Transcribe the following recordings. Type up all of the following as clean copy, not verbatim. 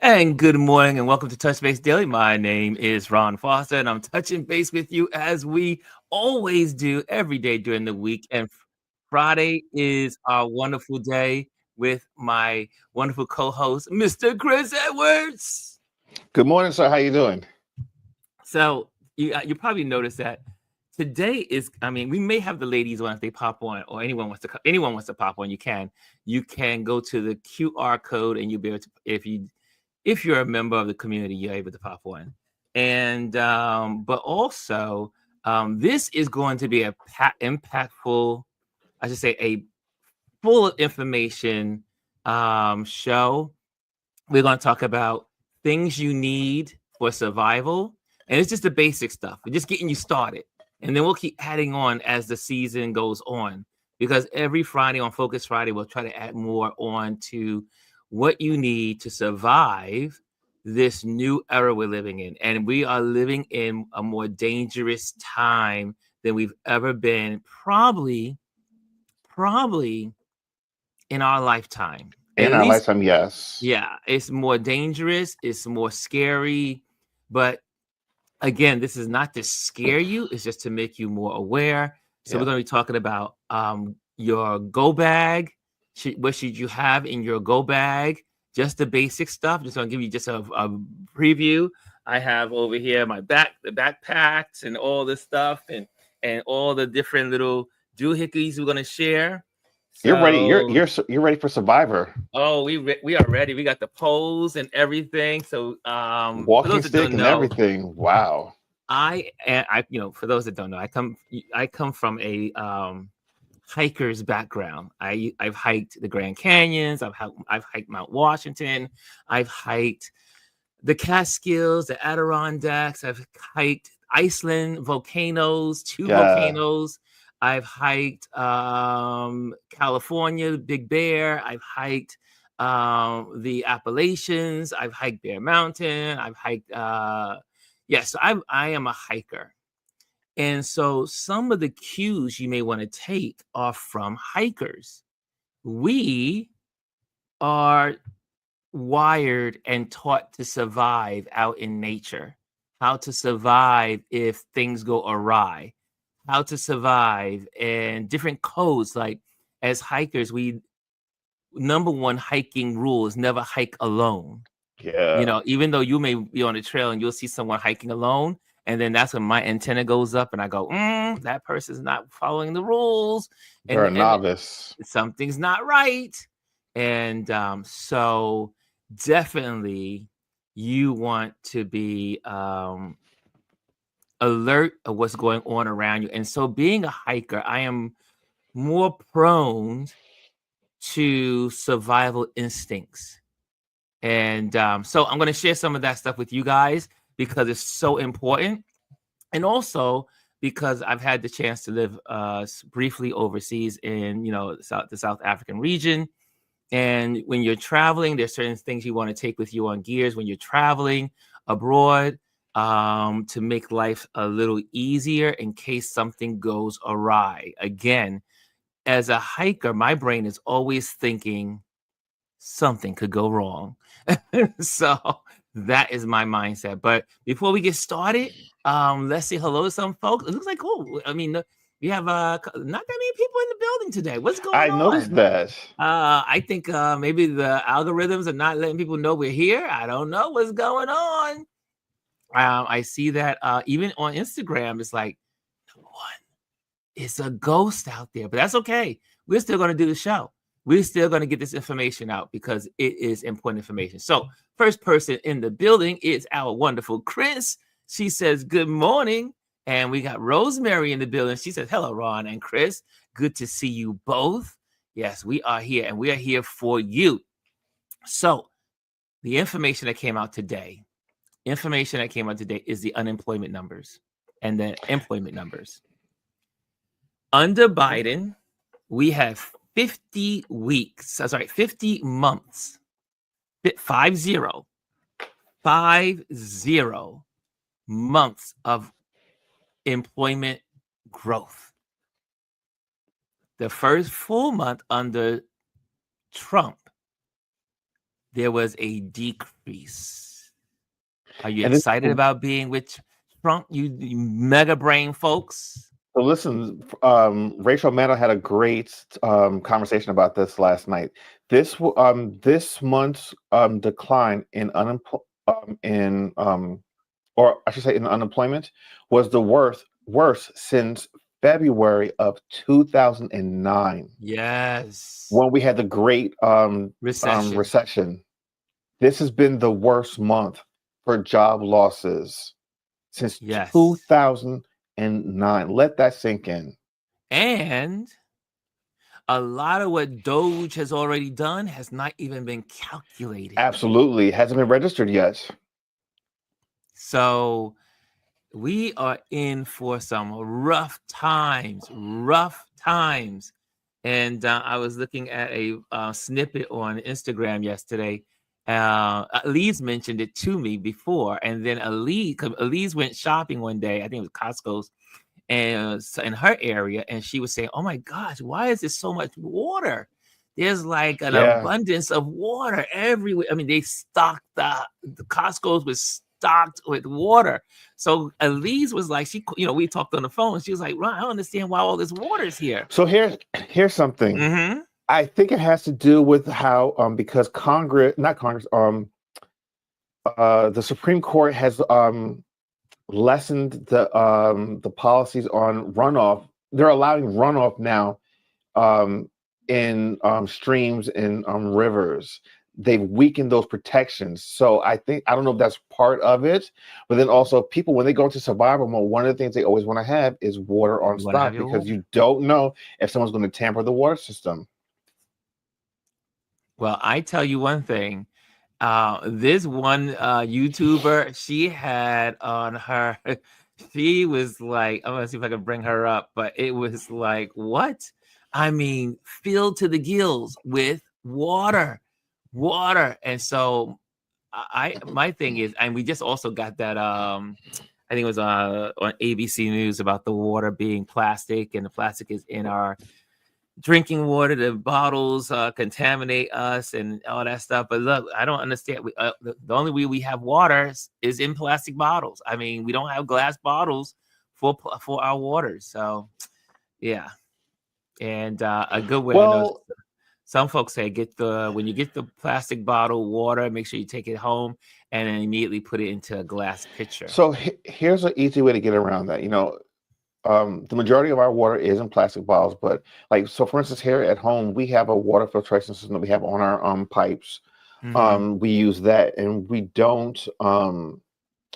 And good morning and welcome to Touch Base Daily. My name is Ron Foster and I'm touching base with you as we always do every day during the week. And Friday is our wonderful day with my wonderful co-host, Mr. Chris Edwards. Good morning, sir. How you doing? So you probably noticed that today is, I mean, we may have the ladies on if they pop on, or anyone wants to pop on. You can go to the QR code and you'll be able to, if you're a member of the community, you're able to pop on. And but also, this is going to be a impactful, I should say, a full of information show. We're going to talk about things you need for survival, and it's just the basic stuff. We're just getting you started, and then we'll keep adding on as the season goes on. Because every Friday on Focus Friday, we'll try to add more on to what you need to survive this new era we're living in. And we are living in a more dangerous time than we've ever been, probably in our lifetime. At In our least, lifetime, yes. yeah, it's more dangerous, it's more scary. But again, this is not to scare you, it's just to make you more aware. So we're Yeah. going to be talking about your go bag. What should you have in your go bag? Just the basic stuff. Just going to give you just a preview. I have over here the backpacks and all this stuff, and all the different little doohickeys we're going to share. You're ready. You're So you're you're ready for Survivor. oh, we are ready. We got the poles and everything. So for Walking those that stick don't and know, everything. Wow. for those that don't know, I come from a hiker's background. I've hiked the Grand Canyons. I've hiked Mount Washington. I've hiked the Catskills, the Adirondacks. I've hiked Iceland volcanoes, two Yeah. volcanoes. I've hiked California, Big Bear. I've hiked the Appalachians. I've hiked Bear Mountain. I've hiked. Yes, I am a hiker. And so some of the cues you may want to take are from hikers. We are wired and taught to survive out in nature, how to survive if things go awry, how to survive, and different codes. Like as hikers, we number one hiking rule is never hike alone. Yeah. Even though you may be on the trail and you'll see someone hiking alone, and then that's when my antenna goes up and I go, that person's not following the rules, They're and a and novice. something's not right. And so definitely you want to be alert of what's going on around you. And so being a hiker, I am more prone to survival instincts. And so I'm going to share some of that stuff with you guys because it's so important. And also because I've had the chance to live briefly overseas in, the South African region. And when you're traveling, there's certain things you want to take with you on gears when you're traveling abroad to make life a little easier in case something goes awry. Again, as a hiker, my brain is always thinking something could go wrong. So that is my mindset. But before we get started, let's say hello to some folks. It looks like, we have not that many people in the building today. What's going I noticed on? that. I think maybe the algorithms are not letting people know we're here. I don't know what's going on. I see that even on Instagram, it's like, number one, it's a ghost out there, but that's okay. We're still going to do the show. We're still going to get this information out because it is important information. So, first person in the building is our wonderful Chris. She says, good morning. And we got Rosemary in the building. She says, hello, Ron and Chris. Good to see you both. Yes, we are here and we are here for you. So, the information that came out today is the unemployment numbers and the employment numbers. Under Biden, we have 50 months, 50, 50 months of employment growth. The first full month under Trump, there was a decrease. Are you And this, excited about being with Trump, you mega brain folks? so listen, Rachel Maddow had a great conversation about this last night. This month's decline in or I should say in unemployment was the worst since February of 2009 Yes. when we had the great Recession. recession. This has been the worst month for job losses since Yes. 2009. Let that sink in. And a lot of what Doge has already done has not even been calculated. Absolutely. It hasn't been registered yet. So we are in for some rough times, rough times. And I was looking at a snippet on Instagram yesterday. Elise mentioned it to me before, and then Elise went shopping one day. I think it was Costco's, and in her area, and she was saying, "Oh my gosh, why is there so much water? There's like an Yeah. abundance of water everywhere." I mean, they stocked the Costco's was stocked with water. So Elise was like, we talked on the phone. And she was like, "Ron, I don't understand why all this water is here." So here's something. Mm-hmm. I think it has to do with how because not Congress, the Supreme Court has lessened the policies on runoff. They're allowing runoff now in streams and rivers. They've weakened those protections. So I don't know if that's part of it, but then also people, when they go into survival mode, one of the things they always want to have is water on stock because you don't know if someone's going to tamper the water system. Well, I tell you one thing. This one YouTuber, she had on her, she was like, I'm gonna see if I can bring her up, but it was like, what? I mean, filled to the gills with water. And so my thing is, and we just also got that I think it was on ABC News about the water being plastic, and the plastic is in our drinking water. The bottles contaminate us and all that stuff. But look, I don't understand. The only way we have water is in plastic bottles. I mean, we don't have glass bottles for our water. So yeah, and a good way. I know some folks say when you get the plastic bottle water, make sure you take it home and then immediately put it into a glass pitcher. So here's an easy way to get around that. The majority of our water is in plastic bottles, but so for instance, here at home, we have a water filtration system that we have on our pipes. Mm-hmm. We use that, and we don't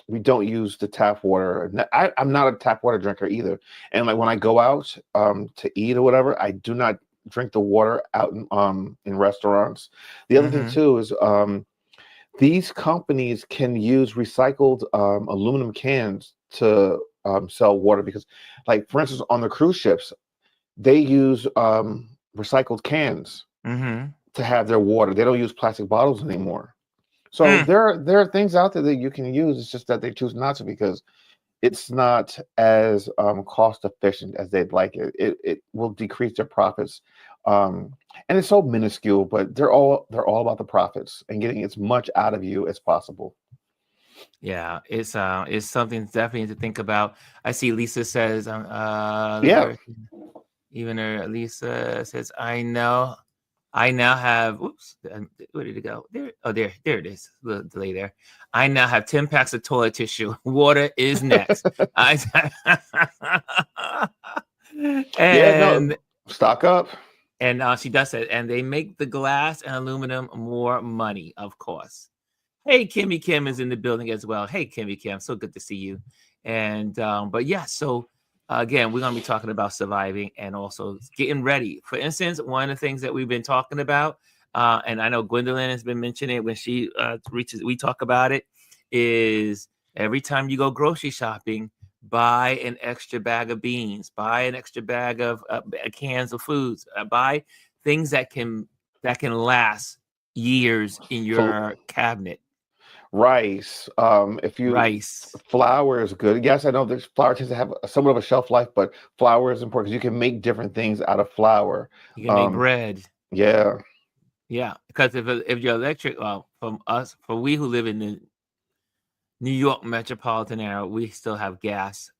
use the tap water. I'm not a tap water drinker either. And like when I go out to eat or whatever, I do not drink the water out in restaurants. The other thing too is these companies can use recycled aluminum cans to sell water because, like for instance, on the cruise ships, they use recycled cans to have their water. They don't use plastic bottles anymore. So there are things out there that you can use. It's just that they choose not to because it's not as cost efficient as they'd like it. It will decrease their profits. And it's so minuscule, but they're all about the profits and getting as much out of you as possible. Yeah, it's something definitely to think about. I see Lisa says, Yeah. even Lisa says, I now have, oops, where did it go? There it is. The delay there. I now have 10 packs of toilet tissue. Water is next. And stock up. And she does it, and they make the glass and aluminum more money, of course. Hey, Kimmy Kim is in the building as well. Hey, Kimmy Kim, so good to see you. And but yeah, so again, we're gonna be talking about surviving and also getting ready. For instance, one of the things that we've been talking about, and I know Gwendolyn has been mentioning it when she we talk about it, is every time you go grocery shopping, buy an extra bag of beans, buy an extra bag of cans of foods, buy things that can last years in your cabinet. Rice. Flour is good. Yes, I know there's flour tends to have somewhat of a shelf life, but flour is important because you can make different things out of flour. You can make bread. Yeah. Yeah, because if you're electric, well, for we who live in the New York metropolitan area, we still have gas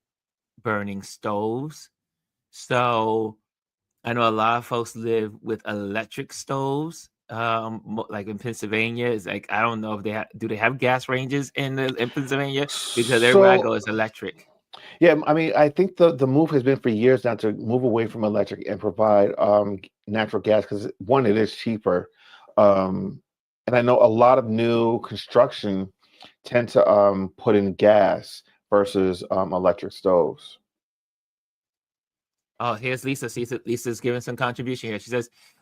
burning stoves. So I know a lot of folks live with electric stoves. Like in Pennsylvania, it's like I don't know if they have gas ranges in Pennsylvania, because everywhere I So go is electric. yeah, I mean, I think the move has been for years now to move away from electric and provide natural gas because one, it is cheaper, and I know a lot of new construction tend to put in gas versus electric stoves. Oh, here's Lisa. Lisa's giving some contribution here.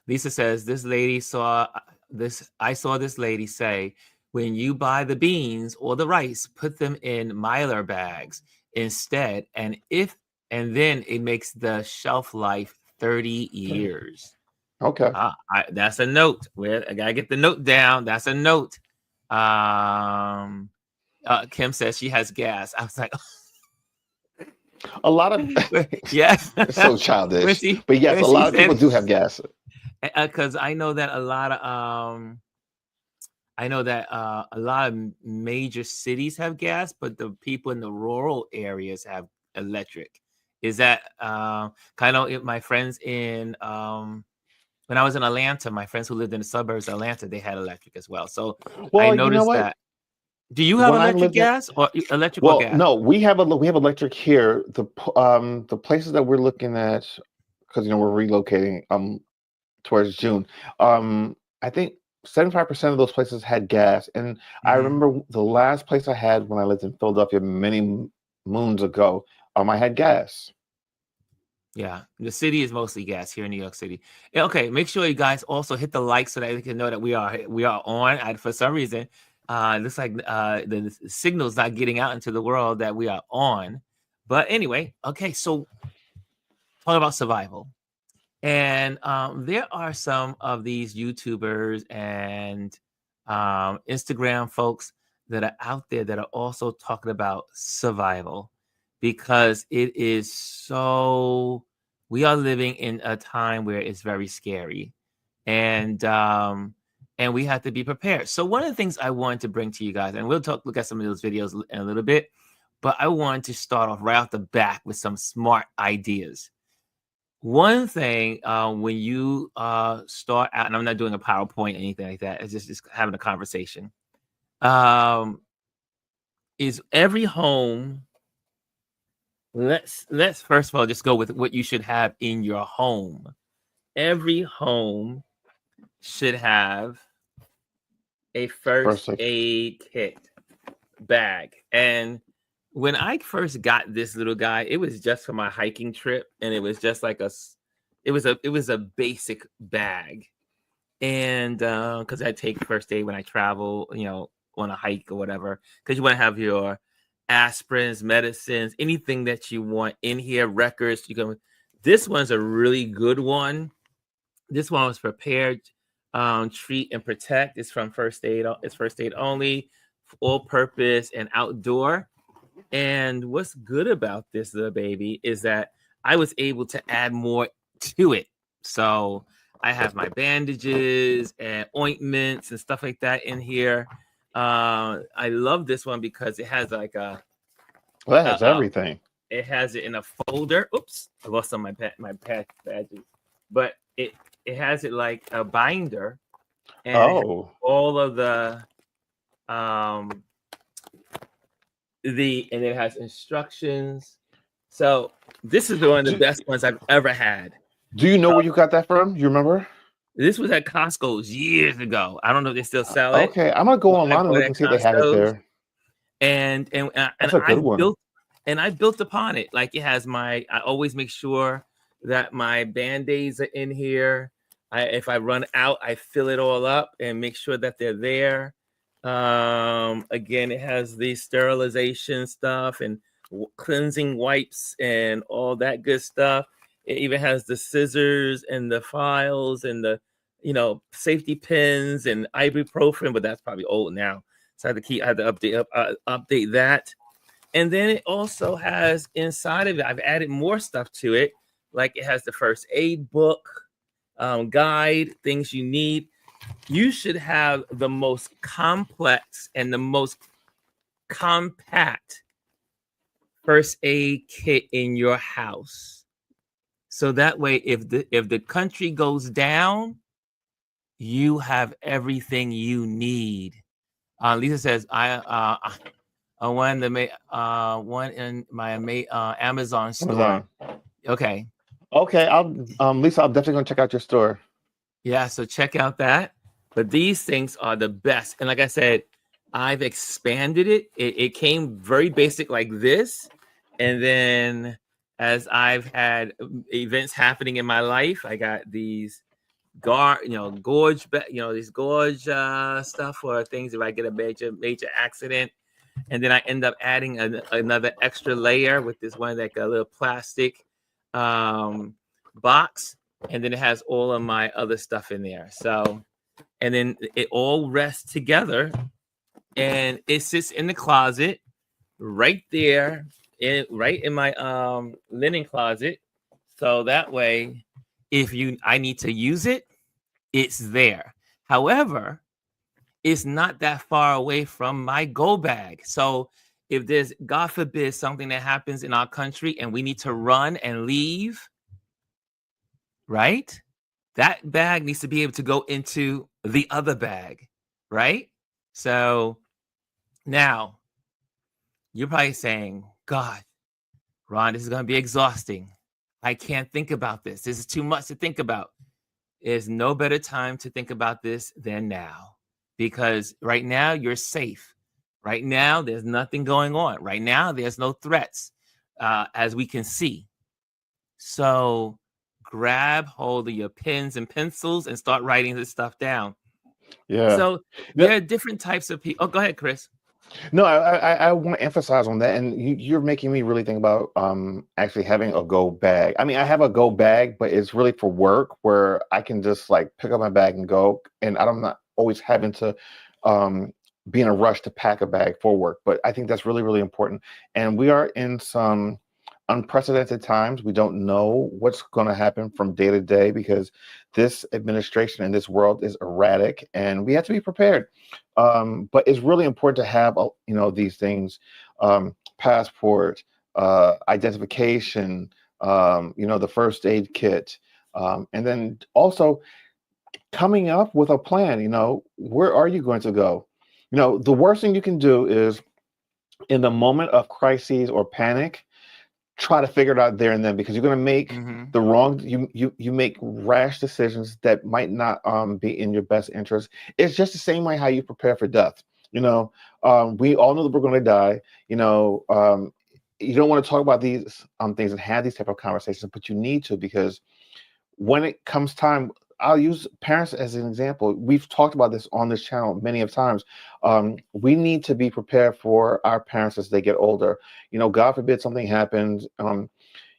Lisa says, this lady saw this. I saw this lady say, when you buy the beans or the rice, put them in Mylar bags instead. And then it makes the shelf life 30 years. Okay. That's a note. I gotta get the note down. That's a note. Kim says she has gas. I was like, A lot of yeah. it's so when childish, she but yes, when a she lot of people said, do have gas. because I know that a lot of major cities have gas, but the people in the rural areas have electric. Is that kind of my friends in when I was in Atlanta, my friends who lived in the suburbs of Atlanta, they had electric as well. So I Well, you know noticed what? that. Do you have When I electric lived in gas or electric or Well, gas? no, we have electric here. The places that we're looking at, because we're relocating towards June. I think 75% of those places had gas, and I Hmm. remember the last place I had when I lived in Philadelphia many moons ago. I had gas. Yeah, the city is mostly gas here in New York City. Okay, make sure you guys also hit the like so that we can know that we are on. For some reason, it looks like the signal's not getting out into the world that we are on. But anyway, okay, so talk about survival. And there are some of these YouTubers and Instagram folks that are out there that are also talking about survival, because it is we are living in a time where it's very scary, and we have to be prepared. So one of the things I wanted to bring to you guys, and we'll look at some of those videos in a little bit, but I wanted to start off right off the back with some smart ideas. One thing, when you start out, and I'm not doing a PowerPoint or anything like that, it's just having a conversation. Um, is every home? Let's first of all just go with what you should have in your home. Every home should have a First, first like, aid kit bag. And when I first got this little guy, it was just for my hiking trip, and it was just like it was a basic bag. And because I take first aid when I travel, on a hike or whatever, because you want to have your aspirins, medicines, anything that you want in here, records. This one's a really good one. This one was prepared, treat and protect. It's from first aid. It's first aid only, all purpose and outdoor. And what's good about this little baby is that I was able to add more to it. So I have my bandages and ointments and stuff like that in here. I love this one because it has like well, that a, has a everything. it has it in a folder. Oops, I lost some of my patch badges, but it has it like a binder, and it has Oh, all of um and it has instructions. So this is one of the do, best ones I've ever had. do you know where you got that from? You remember? This was at Costco's years ago. I don't know if they still sell it, Okay, I'm gonna go but I online and bought it look at and see if they have it Costco's, there. and That's a I good one. built upon it. Like, it has I always make sure that my band-aids are in here. If I run out, I fill it all up and make sure that they're there. Again, it has the sterilization stuff and cleansing wipes and all that good stuff. It even has the scissors and the files and the safety pins and ibuprofen, but that's probably old now. So I had to update that. And then it also has inside of it, I've added more stuff to it. Like, it has the first aid book, guide, things you need. you should have the most complex and the most compact first aid kit in your house. So that way, if the country goes down, you have everything you need. Lisa says, I one one in my Amazon store. Amazon. Okay. Okay, I'll Lisa, I'm definitely gonna check out your store. Yeah, so check out that. But these things are the best. And like I said, I've expanded it. It came very basic like this. And then as I've had events happening in my life, I got these these gorge stuff for things if I get a major accident. And then I end up adding another extra layer with this one, like a little plastic box, and then it has all of my other stuff in there. So, and then it all rests together, and it sits in the closet right there, right in my linen closet. So that way, if I need to use it, it's there. However, it's not that far away from my go bag. So if there's, God forbid, something that happens in our country and we need to run and leave, right? That bag needs to be able to go into the other bag, right? So now you're probably saying, God, Ron, this is going to be exhausting. I can't think about this. This is too much to think about. There's no better time to think about this than now, because right now you're safe. Right now, there's nothing going on. Right now, there's no threats, as we can see. So grab hold of your pens and pencils and start writing this stuff down. Yeah. So there are different types of people. Oh, go ahead, Chris. No, I want to emphasize on that, and you're making me really think about actually having a go bag. I mean, I have a go bag, but it's really for work where I can just like pick up my bag and go, and I'm not always having to be in a rush to pack a bag for work. But I think that's really, really important. And we are in some unprecedented times. We don't know what's going to happen from day to day because this administration and this world is erratic, and we have to be prepared. But it's really important to have, these things: passport, identification, the first aid kit, and then also coming up with a plan. Where are you going to go? The worst thing you can do is in the moment of crises or panic, try to figure it out there and then, because you're going to make the wrong, you make rash decisions that might not be in your best interest. It's just the same way how you prepare for death. We all know that we're going to die. You don't want to talk about these things and have these type of conversations, but you need to, because when it comes time, I'll use parents as an example. We've talked about this on this channel many of times. We need to be prepared for our parents as they get older. God forbid something happens.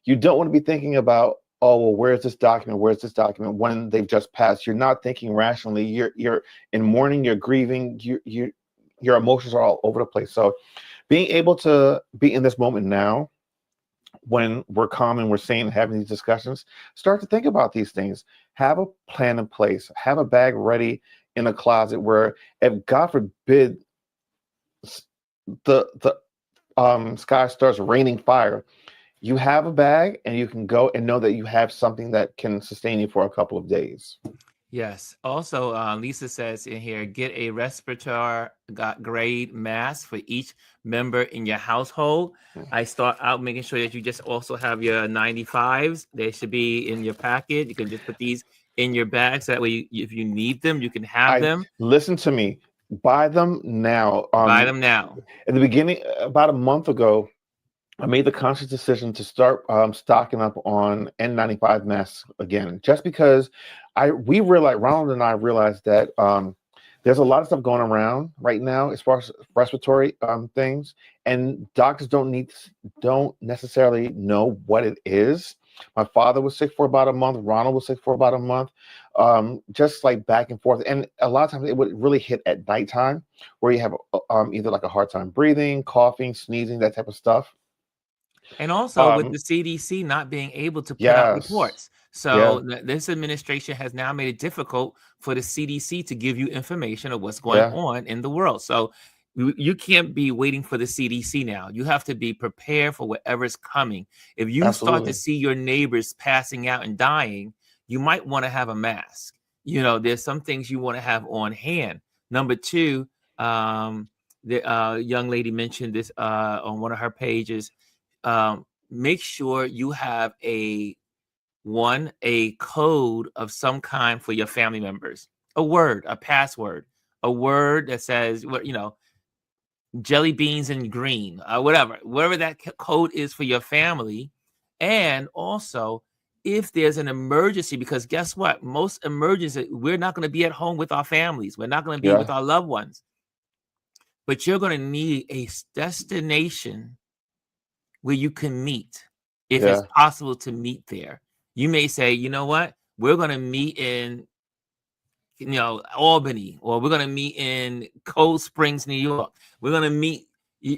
You don't want to be thinking about, oh, well, where's this document? Where's this document? When they've just passed. You're not thinking rationally. You're in mourning. You're grieving. Your emotions are all over the place. So being able to be in this moment now, when we're calm and we're sane, having these discussions, start to think about these things. Have a plan in place. Have a bag ready in a closet where, if God forbid the sky starts raining fire, you have a bag and you can go and know that you have something that can sustain you for a couple of days. Yes. Also, Lisa says in here, get a respirator grade mask for each member in your household. I start out making sure that you just also have your 95s. They should be in your packet. You can just put these in your bag, so that way, if you need them, you can have them. Listen to me. Buy them now. Buy them now. At the beginning, about a month ago, I made the conscious decision to start stocking up on N95 masks again, just because Ronald and I realized that there's a lot of stuff going around right now as far as respiratory things, and doctors don't necessarily know what it is. My father was sick for about a month. Ronald was sick for about a month, just like back and forth. And a lot of times it would really hit at nighttime, where you have either like a hard time breathing, coughing, sneezing, that type of stuff. And also with the CDC not being able to put out reports. So Yeah. this administration has now made it difficult for the CDC to give you information of what's going Yeah. on in the world. So you can't be waiting for the CDC now. You have to be prepared for whatever's coming. If you start to Absolutely. see your neighbors passing out and dying, you might want to have a mask. There's some things you want to have on hand. Number two, the young lady mentioned this on one of her pages. Make sure you have a code of some kind for your family members, a word, a password, a word that says jelly beans and green, whatever that code is for your family. And also, if there's an emergency, because guess what, most emergencies, we're not going to be at home with our families, we're not going to be with Yeah. our loved ones, but you're going to need a destination where you can meet, if it's Yeah. possible to meet there. You may say, you know what, we're going to meet in Albany, or we're going to meet in Cold Springs, New York. We're going to meet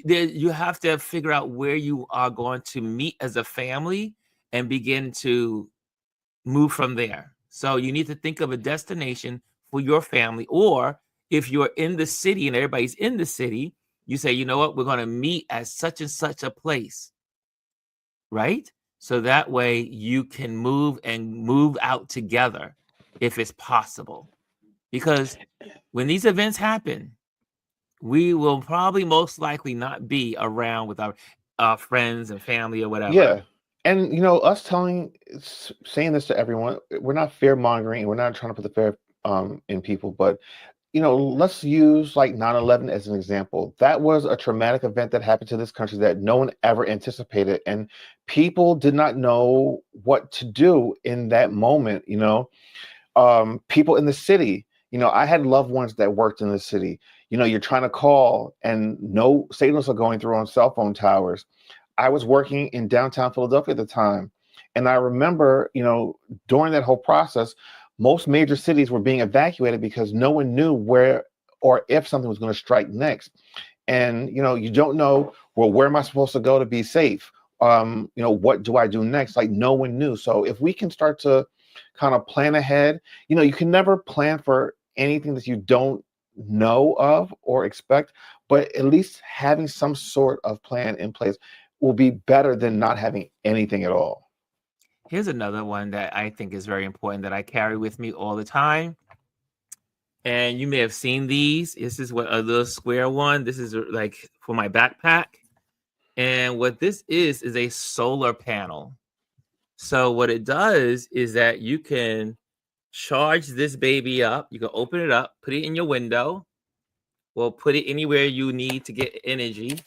there. You have to figure out where you are going to meet as a family and begin to move from there. So you need to think of a destination for your family, or if you're in the city and everybody's in the city, you say, you know what, we're going to meet at such and such a place, right? So that way you can move out together if it's possible. Because when these events happen, we will probably most likely not be around with our friends and family or whatever. Yeah. And us saying this to everyone, we're not fear mongering, and we're not trying to put the fear in people, but let's use like 9/11 as an example. That was a traumatic event that happened to this country that no one ever anticipated, and people did not know what to do in that moment. People in the city. I had loved ones that worked in the city. You're trying to call, and no signals are going through on cell phone towers. I was working in downtown Philadelphia at the time. And I remember, during that whole process, most major cities were being evacuated because no one knew where or if something was going to strike next. And, you don't know, well, where am I supposed to go to be safe? What do I do next? Like, no one knew. So if we can start to kind of plan ahead, you can never plan for anything that you don't know of or expect, but at least having some sort of plan in place will be better than not having anything at all. Here's another one that I think is very important that I carry with me all the time. And you may have seen these. This is what a little square one. This is like for my backpack. And what this is a solar panel. So what it does is that you can charge this baby up. You can open it up, put it in your window, or put it anywhere you need to get energy.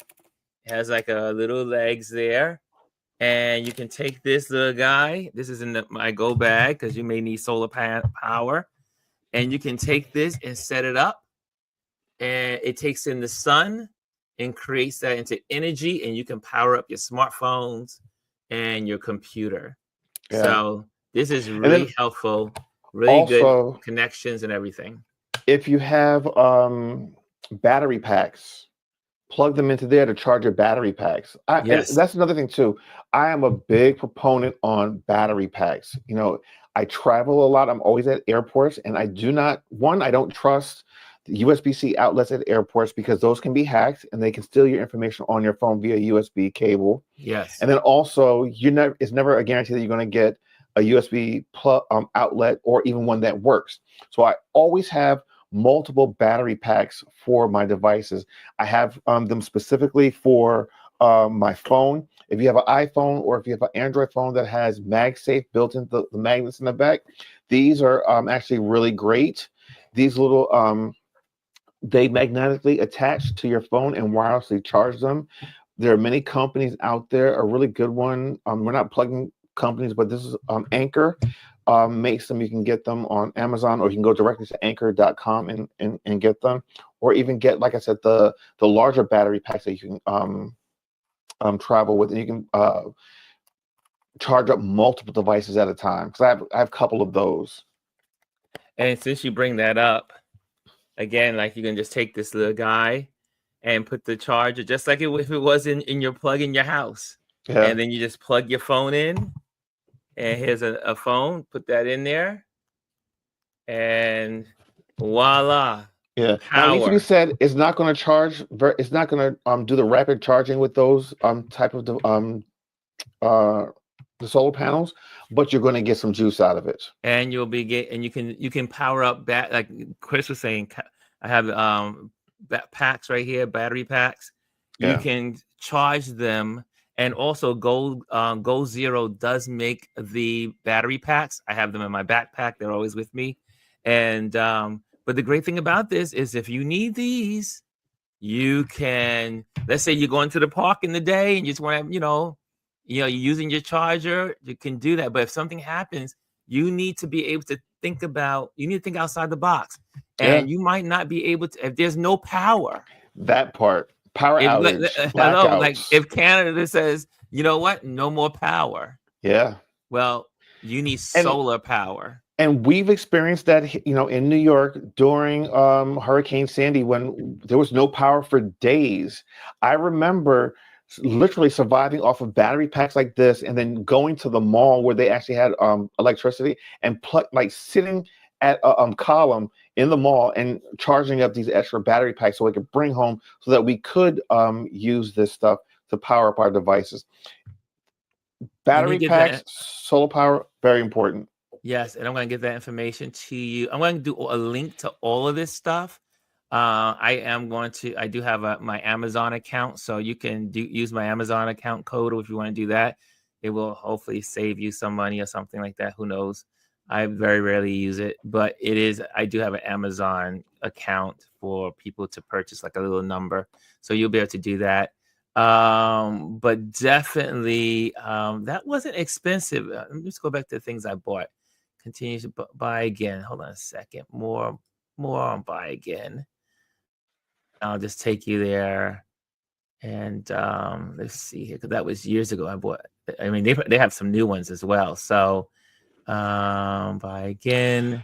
It has like a little legs there. And you can take this little guy. This is in my go bag because you may need solar power. And you can take this and set it up. And it takes in the sun and creates that into energy. And you can power up your smartphones and your computer. Yeah. So this is And then really helpful, really good also, connections and everything. if you have battery packs, plug them into there to charge your battery packs. And Yes. that's another thing too. I am a big proponent on battery packs. I travel a lot. I'm always at airports, and I don't trust the USB-C outlets at airports because those can be hacked and they can steal your information on your phone via USB cable. Yes. And then also, it's never a guarantee that you're going to get a USB outlet or even one that works. So I always have multiple battery packs for my devices. I have them specifically for my phone. If you have an iPhone or if you have an Android phone that has MagSafe built into the magnets in the back, these are actually really great. These little they magnetically attach to your phone and wirelessly charge them. There are many companies out there. A really good one. We're not plugging companies, but this is Anchor. Makes them. You can get them on Amazon, or you can go directly to anchor.com and get them, or even get, like I said, the larger battery packs that you can travel with, and you can charge up multiple devices at a time. Because I have a couple of those. And since you bring that up, again, like you can just take this little guy and put the charger, just like if it was in your plug in your house. Yeah. And then you just plug your phone in And here's a phone. Put that in there, and voila, Yeah. Now it needs to be power. said, it's not going to charge. It's not going to do the rapid charging with those type of uh the solar panels, but you're going to get some juice out of it. And you can power up like Chris was saying. I have packs right here, battery packs. You Yeah. can charge them, and also Go Zero does make the battery packs. I have them in my backpack; they're always with me. And but the great thing about this is, if you need these, you can. Let's say you're going to the park in the day and you just want to, you're using your charger. You can do that. But if something happens, you need to be able to think about. You need to think outside the box, Yeah. and you might not be able to if there's no power. That part. Power outage, Hello, like blackouts. if Canada says, you know what, no more power. Yeah. Well, you need And solar power. and we've experienced that, in New York during Hurricane Sandy when there was no power for days. I remember literally surviving off of battery packs like this, and then going to the mall where they actually had electricity, and like sitting at a column in the mall and charging up these extra battery packs so we could bring home so that we could use this stuff to power up our devices. Let me Battery get that. packs, solar power, very important. Yes, and I'm going to get that information to you. I'm going to do a link to all of this stuff. I do have my Amazon account, so you can use my Amazon account code if you want to do that. It will hopefully save you some money or something like that. Who knows? I very rarely use it, but I do have an Amazon account for people to purchase, like a little number. So you'll be able to do that. But definitely, that wasn't expensive. Let me just go back to the things I bought. Continue to buy again. Hold on a second. More on buy again. I'll just take you there. And let's see here, because that was years ago. I bought. I mean, they have some new ones as well. So buy again.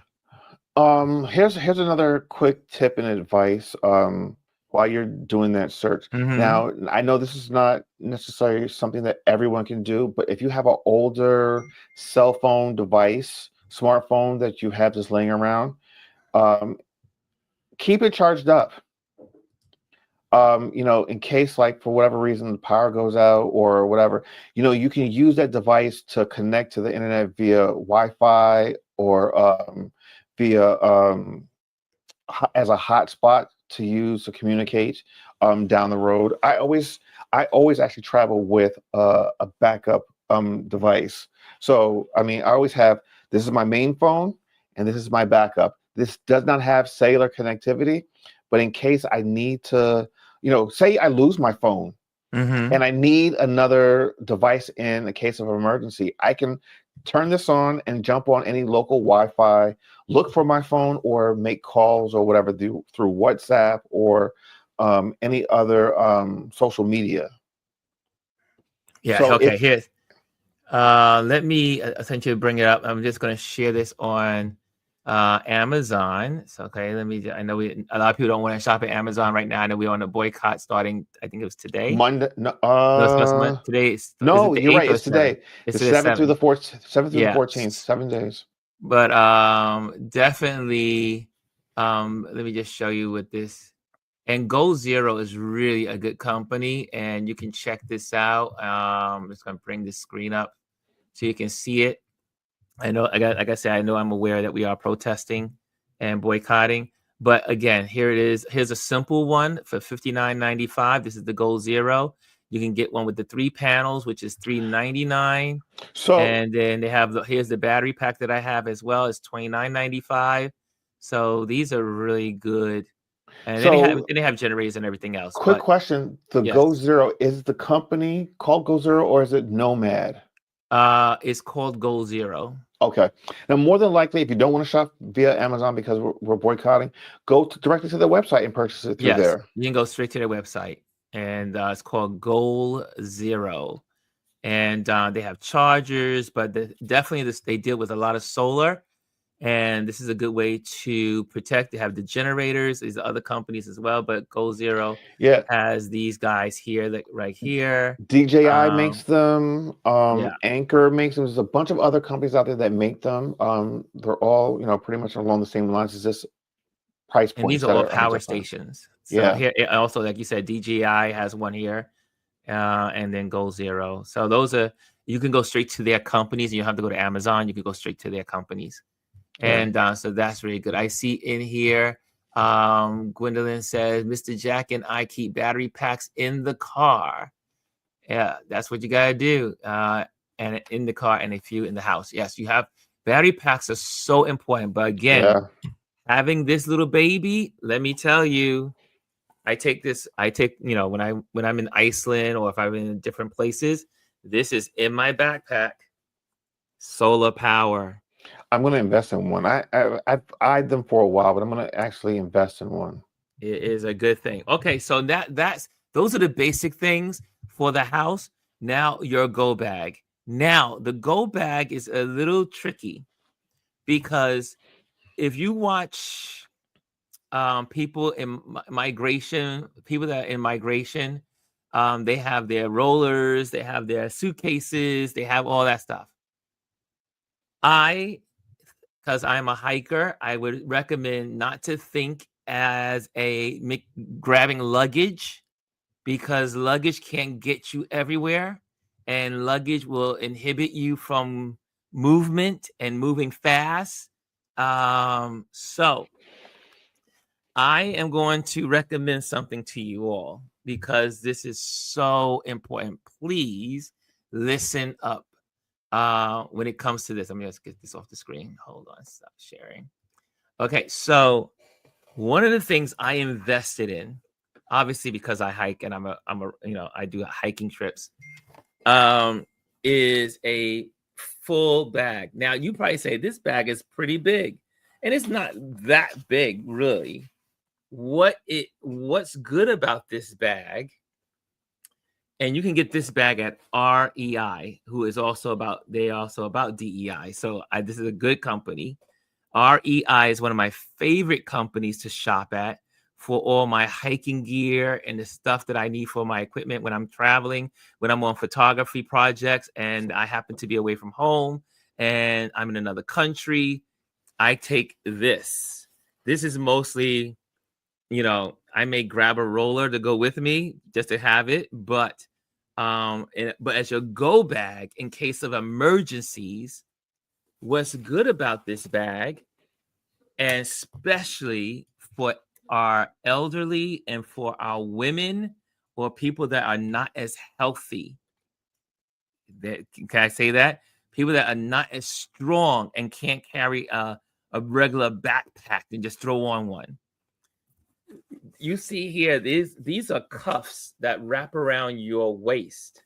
Here's another quick tip and advice while you're doing that search. Now, I know this is not necessarily something that everyone can do, but if you have an older cell phone device, smartphone that you have just laying around, keep it charged up. In case, like, for whatever reason the power goes out or whatever, you can use that device to connect to the internet via Wi-Fi or via as a hotspot to use to communicate down the road. I always actually travel with a backup device. So I mean, I always have, this is my main phone and this is my backup. This does not have cellular connectivity, but in case I need to, say I lose my phone and I need another device in a case of emergency, I can turn this on and jump on any local Wi-Fi, look for my phone, or make calls or whatever through WhatsApp or any other social media. Yeah. So Okay. Here's. Let me since you bring it up, I'm just going to share this on Amazon. So okay, I know a lot of people don't want to shop at Amazon right now. I know we're on a boycott starting. I think it was today. Monday, no, No, it's not today. Is it no, the you're 8th right. or It's the 7th? today, It's the the 7th through 7th. the 7th through the Yeah. 14th, 7 days. But definitely, let me just show you what this. And Go Zero is really a good company, and you can check this out. I'm just going to bring this screen up so you can see it. I know, like I said, I know I'm aware that we are protesting and boycotting. But again, here it is. Here's a simple one for $59.95. This is the Gold Zero. You can get one with the 3 panels, which is $399. So And then here's the battery pack that I have as well. It's $29.95. So these are really good. And then they have generators and everything else. quick But question: the yes, Go Zero, is the company called Go Zero or is it Nomad? it's called Gold Zero. Okay. Now, more than likely, if you don't want to shop via Amazon because we're boycotting, go directly to their website and purchase it through Yes, there. you can go straight to their website, and it's called Goal Zero. And they have chargers, but definitely they deal with a lot of solar. And this is a good way to protect. They have the generators. These are other companies as well, but Goal Zero Yeah, has these guys here, that right here. DJI makes them. Yeah, Anchor makes them. There's a bunch of other companies out there that make them. They're all, pretty much along the same lines as this price and these points are that all are power different. stations. So Yeah, here also, like you said, DJI has one here, and then Goal Zero. So those are, you can go straight to their companies. You don't have to go to Amazon. You can go straight to their companies. yeah, And so that's really good. I see in here, Gwendolyn says, Mr. Jack and I keep battery packs in the car. Yeah, that's what you got to do. And in the car and a few in the house. Yes, you have battery packs are so important. But again, yeah. having this little baby, let me tell you, I take, when I'm in Iceland or if I'm in different places, this is in my backpack. Solar power. I'm gonna invest in one. I've eyed them for a while, but I'm gonna actually invest in one. It is a good thing. Okay, so that's those are the basic things for the house. Now your go bag. Now the go bag is a little tricky because if you watch people in migration, people that are in migration, they have their rollers, they have their suitcases, they have all that stuff. Because I'm a hiker, I would recommend not to think as grabbing luggage, because luggage can't get you everywhere, and luggage will inhibit you from movement and moving fast. So I am going to recommend something to you all because this is so important. Please listen up when it comes to this. Let me just get this off the screen. Hold on, stop sharing. Okay, so one of the things I invested in, obviously because I hike and I do hiking trips, is a full bag. Now you probably say this bag is pretty big, and it's not that big, really. What's good about this bag, and you can get this bag at REI, who is also about DEI. So this is a good company. REI is one of my favorite companies to shop at for all my hiking gear and the stuff that I need for my equipment when I'm traveling, when I'm on photography projects and I happen to be away from home and I'm in another country. I take this. This is mostly, I may grab a roller to go with me just to have it, but as your go bag in case of emergencies, what's good about this bag, and especially for our elderly and for our women or people that are not as healthy, can I say that? People that are not as strong and can't carry a regular backpack and just throw on one. You see here, these are cuffs that wrap around your waist,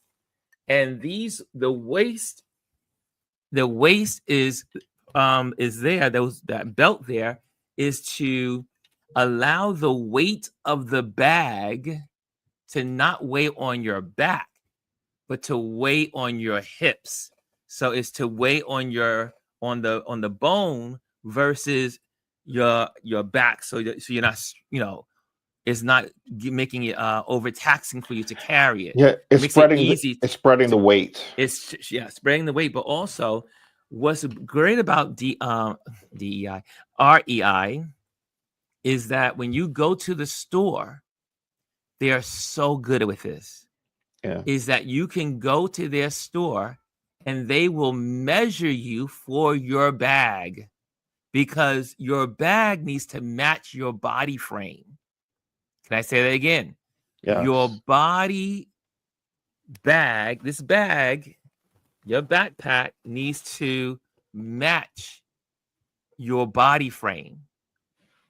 and the waist is there. That belt there is to allow the weight of the bag to not weigh on your back, but to weigh on your hips. So it's to weigh on the bone versus your back. So you're not, it's not making it overtaxing for you to carry it. Yeah, It makes it easy it's spreading to, the weight. it's spreading the weight, but also what's great about DEI, REI, is that when you go to the store, they are so good with this. Yeah. Is that you can go to their store and they will measure you for your bag, because your bag needs to match your body frame. Can I say that again? Your Yes. body bag, this bag, your backpack needs to match your body frame.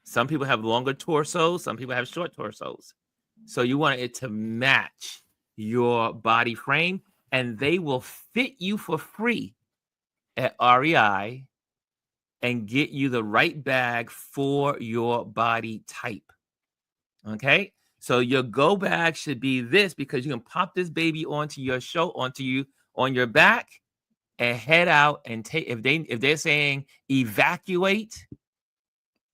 Some people have longer torsos, some people have short torsos. So you want it to match your body frame, and they will fit you for free at REI and get you the right bag for your body type. Okay? So your go bag should be this, because you can pop this baby onto your back, and head out and take. If they're saying evacuate,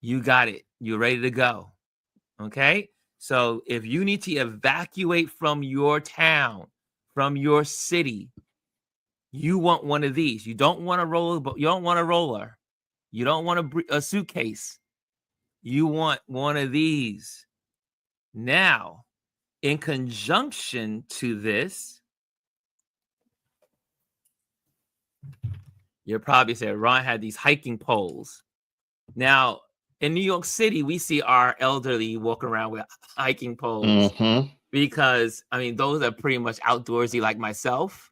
you got it. You're ready to go. Okay. So if you need to evacuate from your town, from your city, you want one of these. You don't want a roller. You don't want a roller. You don't want a suitcase. You want one of these. Now, in conjunction to this, you're probably saying Ron had these hiking poles. Now, in New York City, we see our elderly walking around with hiking poles because, I mean, those are pretty much outdoorsy like myself.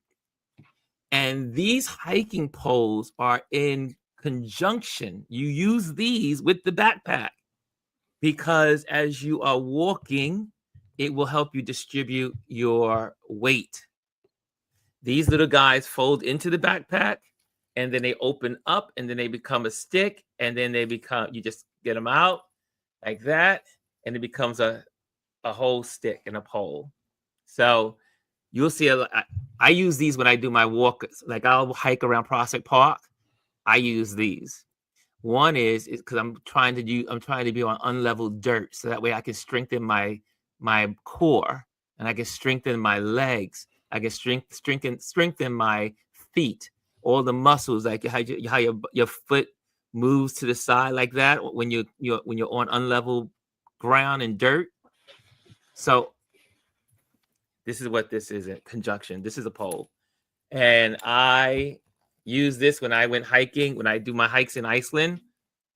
And these hiking poles are in conjunction. You use these with the backpack because as you are walking, it will help you distribute your weight. These little guys fold into the backpack and then they open up and then they become a stick and then you just get them out like that and it becomes a whole stick and a pole. So you'll see I use these when I do my walk. Like I'll hike around Prospect Park. I use these. One is because I'm trying to be on unleveled dirt, so that way I can strengthen my core and I can strengthen my legs. I can strengthen my feet, all the muscles, like how your foot moves to the side like that when you're on unleveled ground and dirt. So this is what this is in conjunction. This is a pole, and I use this when I went hiking. When I do my hikes in Iceland,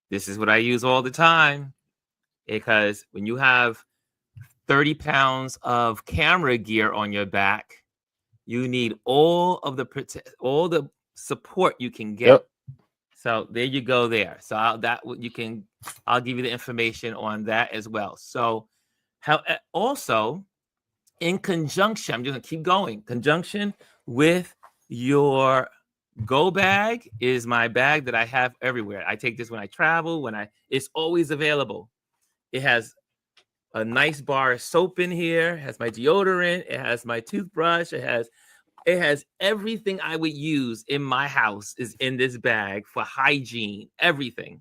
this is what I use all the time, because when you have 30 pounds of camera gear on your back, you need all the support you can get. Yep. So there you go there. So I'll give you the information on that as well. So also in conjunction, I'm just gonna keep going. Conjunction with your go bag is my bag that I have everywhere. I take this when I travel, it's always available. It has a nice bar of soap in here, it has my deodorant, it has my toothbrush, it has everything I would use in my house is in this bag for hygiene. Everything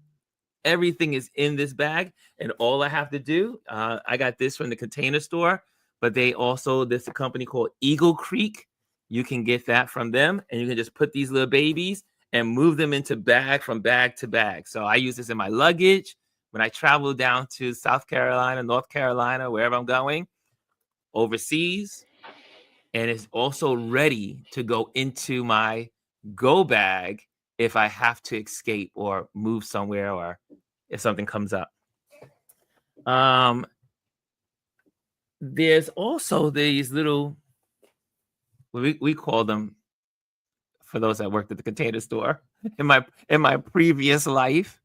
is in this bag, and all I have to do, I got this from the Container Store, but there's a company called Eagle Creek. You can get that from them, and you can just put these little babies and move them into from bag to bag. So I use this in my luggage when I travel down to South Carolina, North Carolina, wherever I'm going, overseas. And it's also ready to go into my go bag if I have to escape or move somewhere or if something comes up. There's also these little, we call them, for those that worked at the Container Store in my previous life,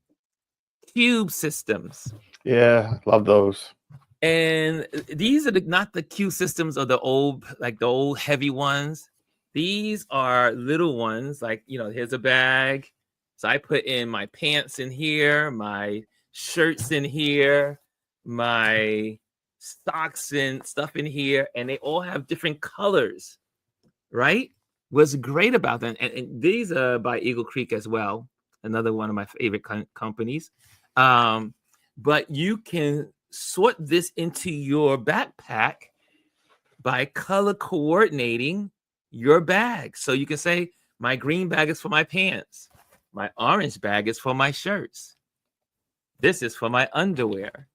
cube systems. Yeah, love those. And these are not the cube systems of the old heavy ones. These are little ones, like, here's a bag. So I put in my pants in here, my shirts in here, my socks and stuff in here, and they all have different colors, right? What's great about them, and these are by Eagle Creek as well, another one of my favorite companies. But you can sort this into your backpack by color coordinating your bag. So you can say, my green bag is for my pants. My orange bag is for my shirts. This is for my underwear,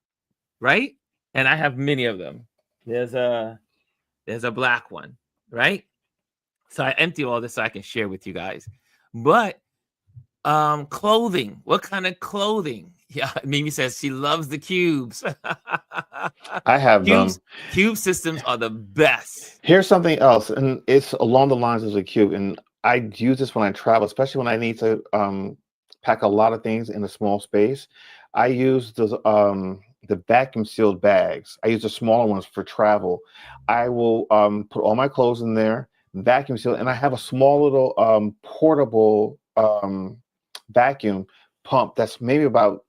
right? And I have many of them. There's a black one, right? So I empty all this so I can share with you guys. But clothing, what kind of clothing? Yeah, Mimi says she loves the cubes. I have them. Cube systems are the best. Here's something else, and it's along the lines of the cube. And I use this when I travel, especially when I need to pack a lot of things in a small space. I use the vacuum sealed bags. I use the smaller ones for travel. I will put all my clothes in there, vacuum sealed, and I have a small little portable vacuum pump that's maybe about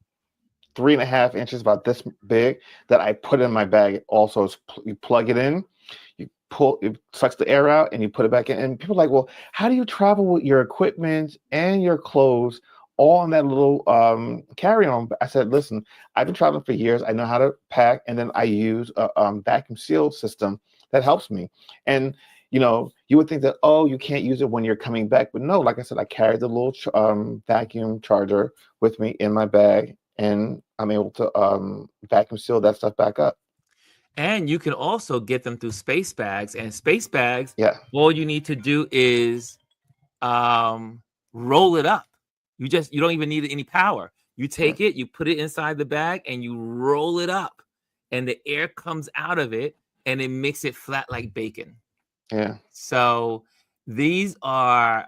3.5 inches, about this big, that I put in my bag. Also, you plug it in, you it sucks the air out and you put it back in. And people are like, well, how do you travel with your equipment and your clothes all in that little carry-on? I said, listen, I've been traveling for years. I know how to pack, and then I use a vacuum seal system that helps me. And you would think that, oh, you can't use it when you're coming back, but no, like I said, I carry the little vacuum charger with me in my bag, and I'm able to vacuum seal that stuff back up. And you can also get them through space bags. And space bags, Yeah. all you need to do is roll it up. You don't even need any power. You take it, you put it inside the bag, and you roll it up, and the air comes out of it, and it makes it flat like bacon. Yeah. So these are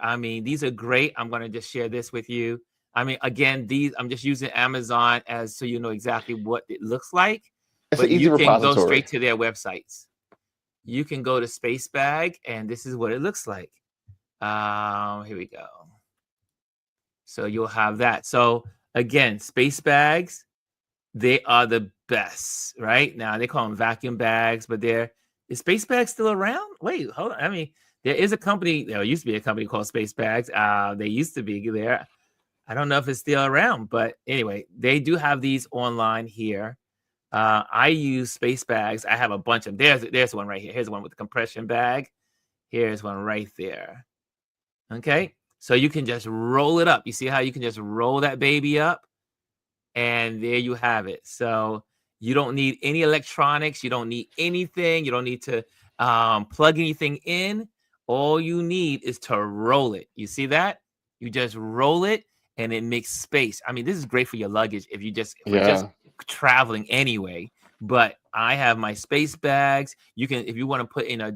great. I'm going to just share this with you. I mean, again, I'm just using Amazon as so you know exactly what it looks like, It's an but easy you can go repository. straight to their websites. You can go to Space Bag, and this is what it looks like. Here we go. So you'll have that. So again, space bags, they are the best, right? Now they call them vacuum bags, but is space bags still around? Wait, hold on. I mean, there is a company, there used to be a company called Space Bags. They used to be there. I don't know if it's still around, but anyway, they do have these online here. I use space bags. I have a bunch of them. There's one right here. Here's one with the compression bag. Here's one right there. Okay. So you can just roll it up. You see how you can just roll that baby up? And there you have it. So you don't need any electronics. You don't need anything. You don't need to plug anything in. All you need is to roll it. You see that? You just roll it and it makes space. I mean, this is great for your luggage if for just traveling anyway. But I have my space bags. You can, if you want to put in your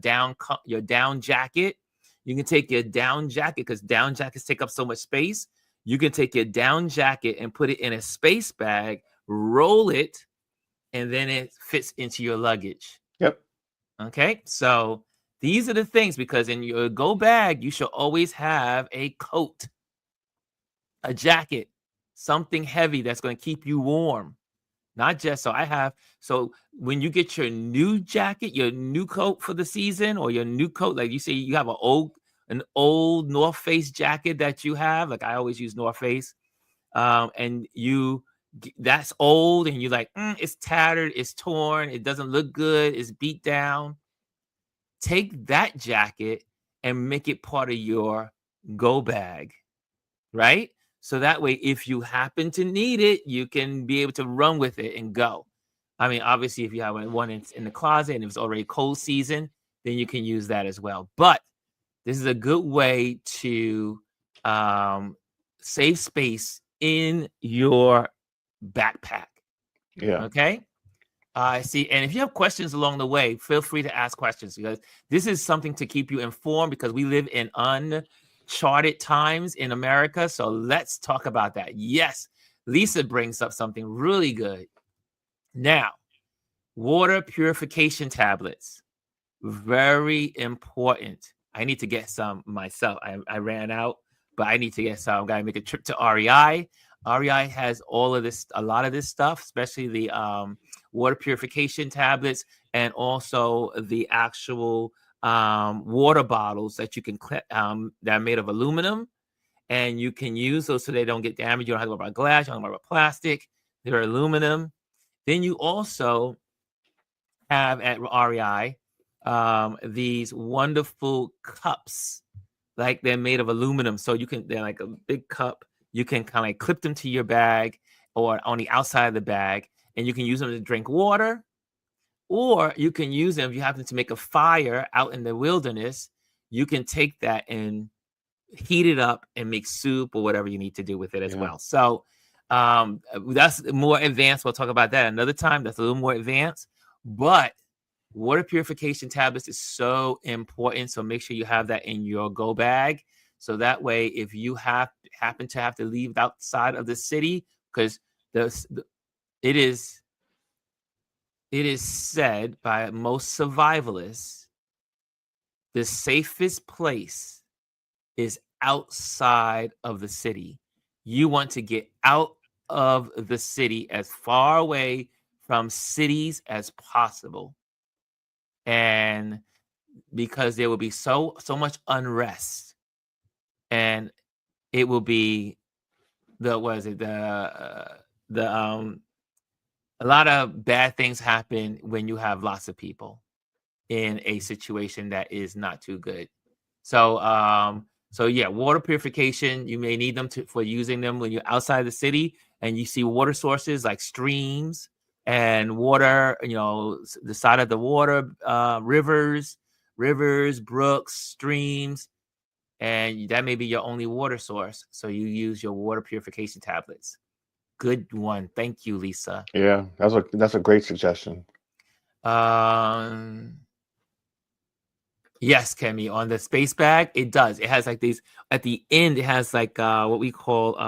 down jacket, you can take your down jacket because down jackets take up so much space. You can take your down jacket and put it in a space bag, roll it, and then it fits into your luggage. Yep. Okay. So these are the things, because in your go bag, you should always have a coat, a jacket, something heavy that's going to keep you warm. Not just so when you get your new jacket, your new coat for the season, or your new coat, like you say, you have an old North Face jacket that you have, like I always use North Face, and that's old, and you're like, it's tattered, it's torn, it doesn't look good, it's beat down. Take that jacket and make it part of your go bag, right? So that way, if you happen to need it, you can be able to run with it and go. I mean, obviously, if you have one in the closet and it's already cold season, then you can use that as well. But this is a good way to save space in your backpack. Yeah. Okay. I see. And if you have questions along the way, feel free to ask questions, because this is something to keep you informed, because we live in uncharted times in America. So let's talk about that. Yes, Lisa brings up something really good. Now, water purification tablets, very important. I need to get some myself. I ran out, but I need to get some. I'm going to make a trip to REI. REI has a lot of this stuff, especially the water purification tablets, and also the actual water bottles that you can that are made of aluminum, and you can use those so they don't get damaged. You don't have to worry about glass. You don't have to worry about plastic. They're aluminum. Then you also have at REI these wonderful cups, like they're made of aluminum, so they're like a big cup. You can kind of clip them to your bag or on the outside of the bag, and you can use them to drink water, or you can use them if you happen to make a fire out in the wilderness. You can take that and heat it up and make soup or whatever you need to do with it as well. So that's more advanced. We'll talk about that another time. That's a little more advanced, but water purification tablets is so important. So make sure you have that in your go bag. So that way, if you happen to have to leave outside of the city, because it is said by most survivalists, the safest place is outside of the city. You want to get out of the city, as far away from cities as possible. And because there will be so much unrest, and it will be the what is it the a lot of bad things happen when you have lots of people in a situation that is not too good. So yeah, water purification, you may need them for using them when you're outside the city and you see water sources like streams and water, the side of the water, rivers, brooks, streams, and that may be your only water source. So you use your water purification tablets. Good one. Thank you, Lisa. Yeah, that's a great suggestion. Yes, Kemi, on the space bag, it does. It has like these at the end, it has like what we call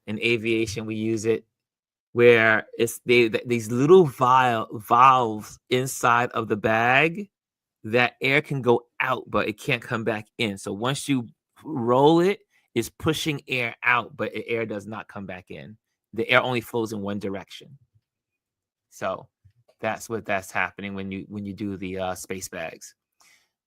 in aviation, we use it where it's these little valves inside of the bag that air can go out, but it can't come back in. So once you roll it, it's pushing air out, but air does not come back in. The air only flows in one direction. So that's happening when you do the space bags.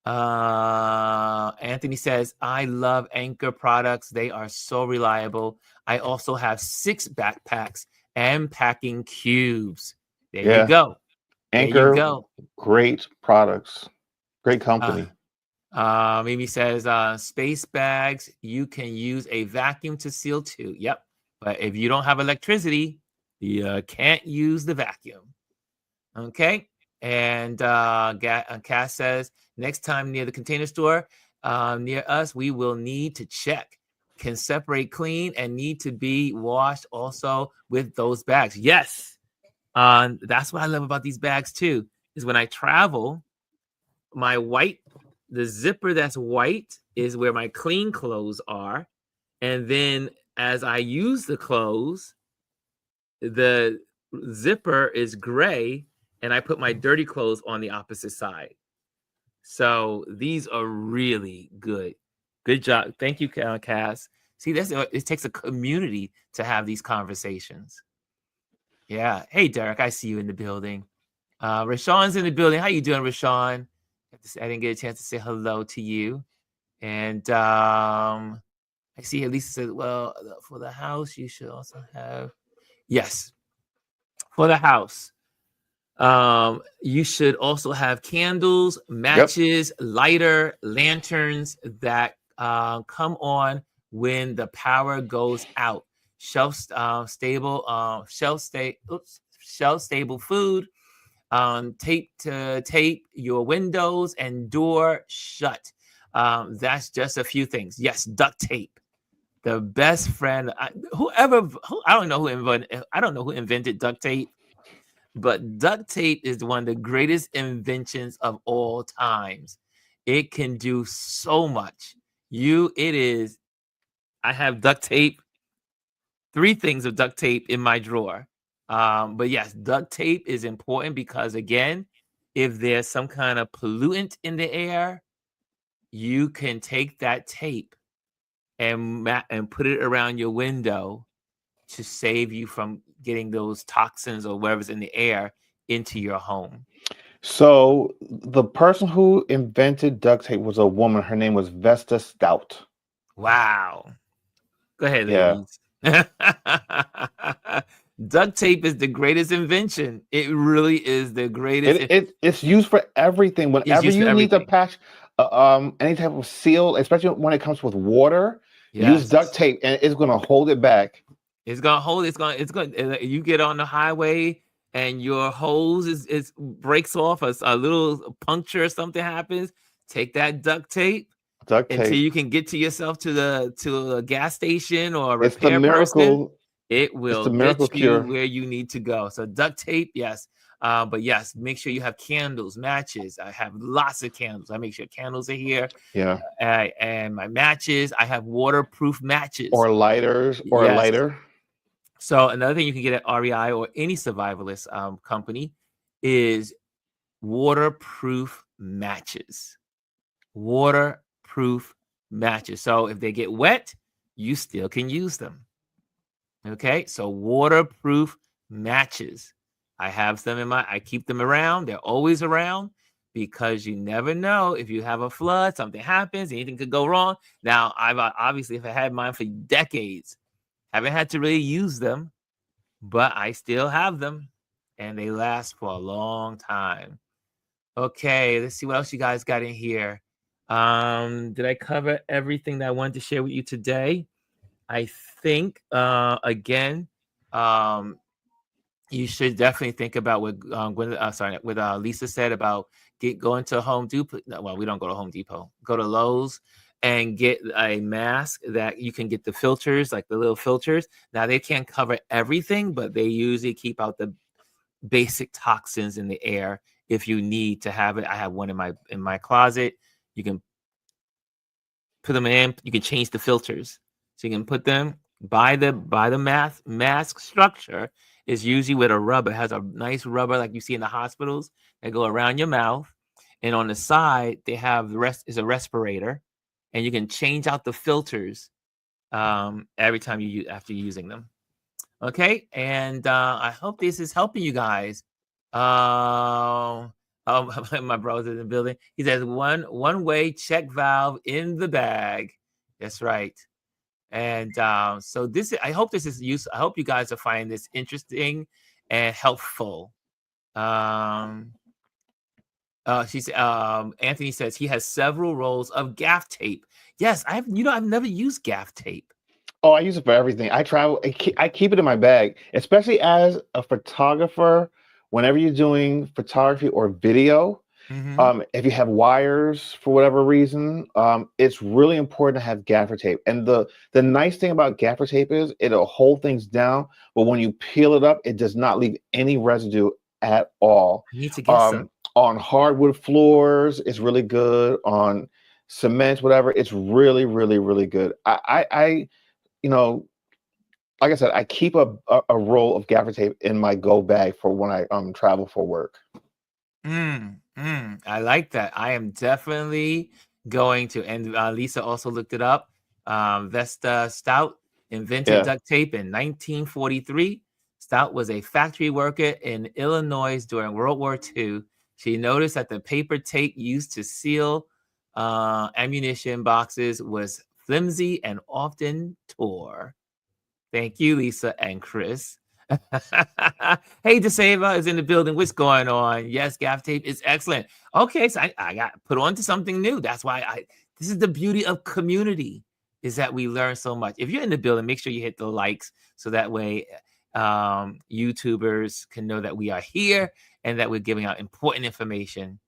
Anthony says, I love Anchor products. They are so reliable. I also have 6 backpacks and packing cubes. There you go. Anchor, there you go. Great products. Great company. Mimi says, space bags, you can use a vacuum to seal too. Yep. But if you don't have electricity, you can't use the vacuum. Okay. And Cass says, next time near the Container Store near us, we will need to check. Can separate clean and need to be washed also with those bags. Yes. That's what I love about these bags too, is when I travel, the zipper that's white is where my clean clothes are. And then as I use the clothes, the zipper is gray, and I put my dirty clothes on the opposite side. So these are really good. Good job. Thank you, Cass. See, it takes a community to have these conversations. Yeah. Hey, Derek, I see you in the building. Rashawn's in the building. How you doing, Rashawn? I didn't get a chance to say hello to you. And I see Lisa said, well, for the house, you should also have. Yes. For the house. You should also have candles, matches, lighter, lanterns that come on when the power goes out. Shelf stable food. Tape to tape your windows and door shut. That's just a few things. Yes, duct tape. The best friend. I don't know who invented duct tape. But duct tape is one of the greatest inventions of all times. It can do so much. I have duct tape, 3 things of duct tape in my drawer. But yes, duct tape is important because, again, if there's some kind of pollutant in the air, you can take that tape and put it around your window to save you from getting those toxins or whatever's in the air into your home. So the person who invented duct tape was a woman. Her name was Vesta Stout. Wow. Go ahead, ladies. Duct tape is the greatest invention. It really is the greatest. It's used for everything. Whenever you need to patch any type of seal, especially when it comes with water, use duct tape and it's going to hold it back. It's going to hold. It's going. You get on the highway and your hose is breaks off, a little puncture or something happens. Take that duct tape until you can get to yourself to a gas station or a repair person. It will get you where you need to go. So duct tape, yes. But yes, make sure you have candles, matches. I have lots of candles. I make sure candles are here. Yeah. And my matches, I have waterproof matches. Or lighters or a lighter. So another thing you can get at REI or any survivalist company is waterproof matches. Waterproof matches. So if they get wet, you still can use them. Okay, so waterproof matches. I have them I keep them around. They're always around because you never know if you have a flood, something happens, anything could go wrong. Now, I've obviously, if I had mine for decades, haven't had to really use them, but I still have them, and they last for a long time. Okay, let's see what else you guys got in here. Did I cover everything that I wanted to share with you today? I think again, um, you should definitely think about what Lisa said about going to Home Depot. Well, we don't go to Home Depot. Go to Lowe's and get a mask that you can get the filters, like the little filters. Now they can't cover everything, but they usually keep out the basic toxins in the air if you need to have it. I have one in my closet. You can put them in. You can change the filters, so you can put them by the mask structure is usually with a rubber. It has a nice rubber like you see in the hospitals that go around your mouth, and on the side they have the rest is a respirator, and you can change out the filters every time after using them. Okay, and I hope this is helping you guys. Um, my brother's in the building. He says one way check valve in the bag. That's right. And so I hope this is useful. I hope you guys are finding this interesting and helpful. Anthony says he has several rolls of gaff tape. Yes, I've never used gaff tape. Oh, I use it for everything. I travel. I keep it in my bag, especially as a photographer. Whenever you're doing photography or video, if you have wires for whatever reason, it's really important to have gaffer tape. And the nice thing about gaffer tape is it'll hold things down, but when you peel it up, it does not leave any residue at all. I need to get some. On hardwood floors, it's really good. On cement, whatever, it's really, really, really good. I you know, like I said, I keep a roll of gaffer tape in my go bag for when I travel for work. I like that. I am definitely going to. And Lisa also looked it up. Vesta Stout invented duct tape in 1943. Stout was a factory worker in Illinois during World War II. She noticed that the paper tape used to seal ammunition boxes was flimsy and often tore. Thank you, Lisa and Chris. Hey, DeSava is in the building. What's going on? Yes, gaff tape is excellent. Okay, so I got put on to something new. That's why this is the beauty of community, is that we learn so much. If you're in the building, make sure you hit the likes so that way YouTubers can know that we are here and that we're giving out important information.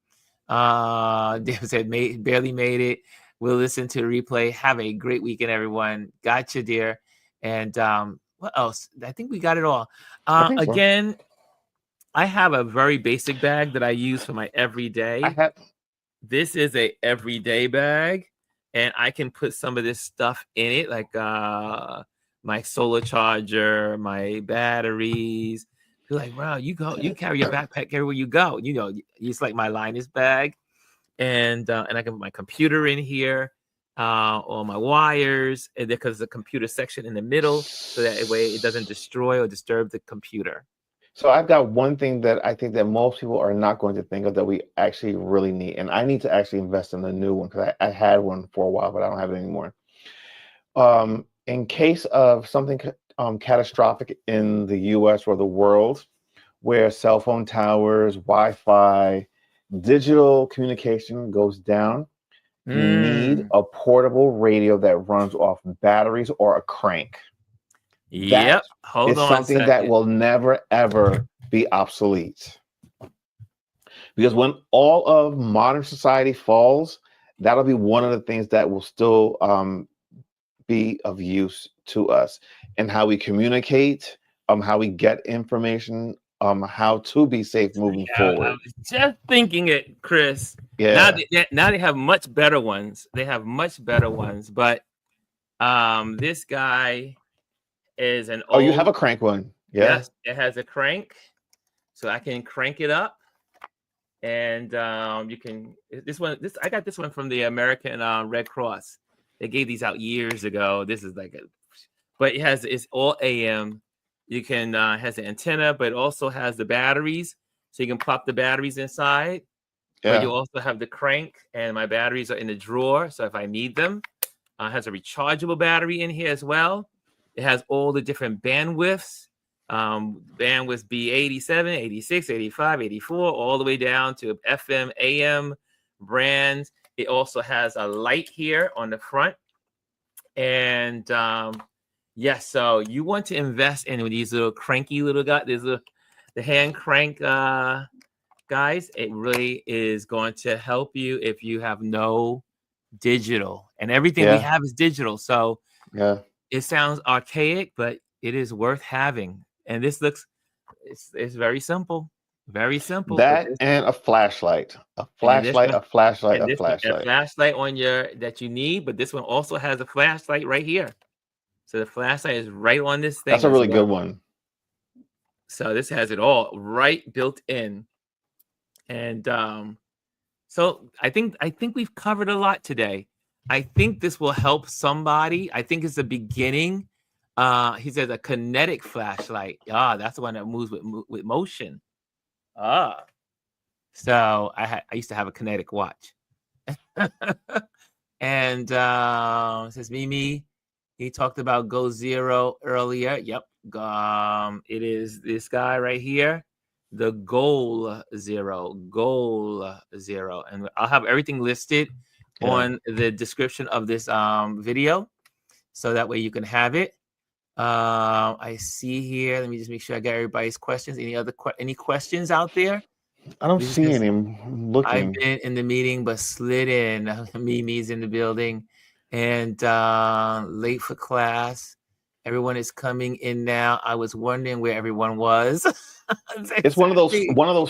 Dave said, barely made it. We'll listen to the replay. Have a great weekend, everyone. Gotcha, dear. And what else? I think we got it all. Again, I have a very basic bag that I use for my everyday. This is a everyday bag, and I can put some of this stuff in it, like my solar charger, my batteries. You're like, wow, you carry your backpack everywhere you go. You know, it's like my Linus bag, and I can put my computer in here. Or my wires, and because the computer section in the middle, so that way it doesn't destroy or disturb the computer. So I've got one thing that I think that most people are not going to think of that we actually really need, and I need to actually invest in a new one because I had one for a while, but I don't have it anymore. In case of something catastrophic in the U.S. or the world, where cell phone towers, Wi-Fi, digital communication goes down, you need a portable radio that runs off batteries or a crank. Yep. Hold on. It's something that will never, ever be obsolete. Because when all of modern society falls, that'll be one of the things that will still be of use to us and how we communicate, how we get information, how to be safe moving forward. I was just thinking it, Chris. Yeah. Now they have much better ones. They have much better ones, but this guy is an old. Oh, you have a crank one. Yeah. Yes, it has a crank, so I can crank it up, and you can. I got this one from the American Red Cross. They gave these out years ago. This is but it's all AM. You can has the antenna, but it also has the batteries, so you can pop the batteries inside. But you Yeah. also have the crank, and my batteries are in the drawer. So if I need them, it has a rechargeable battery in here as well. It has all the different bandwidths. Bandwidth B87, 86, 85, 84, all the way down to FM, AM brands. It also has a light here on the front. And yes, so you want to invest in these little cranky little guys. There's the hand crank guys. It really is going to help you if you have no digital, and everything we Yeah. have is digital. So Yeah. it sounds archaic, but it is worth having. And this looks, it's very simple, very simple. But That this, and a flashlight. A and this flashlight, one, a flashlight, and a this one, a flashlight. flashlight on your that you need. But this one also has a flashlight right here. So the flashlight is right on this That's thing a as really good well. one. So this has it all right built in. And so I think we've covered a lot today. I think this will help somebody. I think it's the beginning. He says a kinetic flashlight. Ah, that's the one that moves with motion. Ah, so I used to have a kinetic watch. And it says Mimi, he talked about Go Zero earlier. Yep. It is this guy right here, the Goal Zero, and I'll have everything listed on the description of this video, so that way you can have it. I see here. Let me just make sure I got everybody's questions. Any questions out there? I don't This see is any. I'm I've looking. been in the meeting, but slid in. Mimi's in the building, and late for class. Everyone is coming in now. I was wondering where everyone was. It's one of those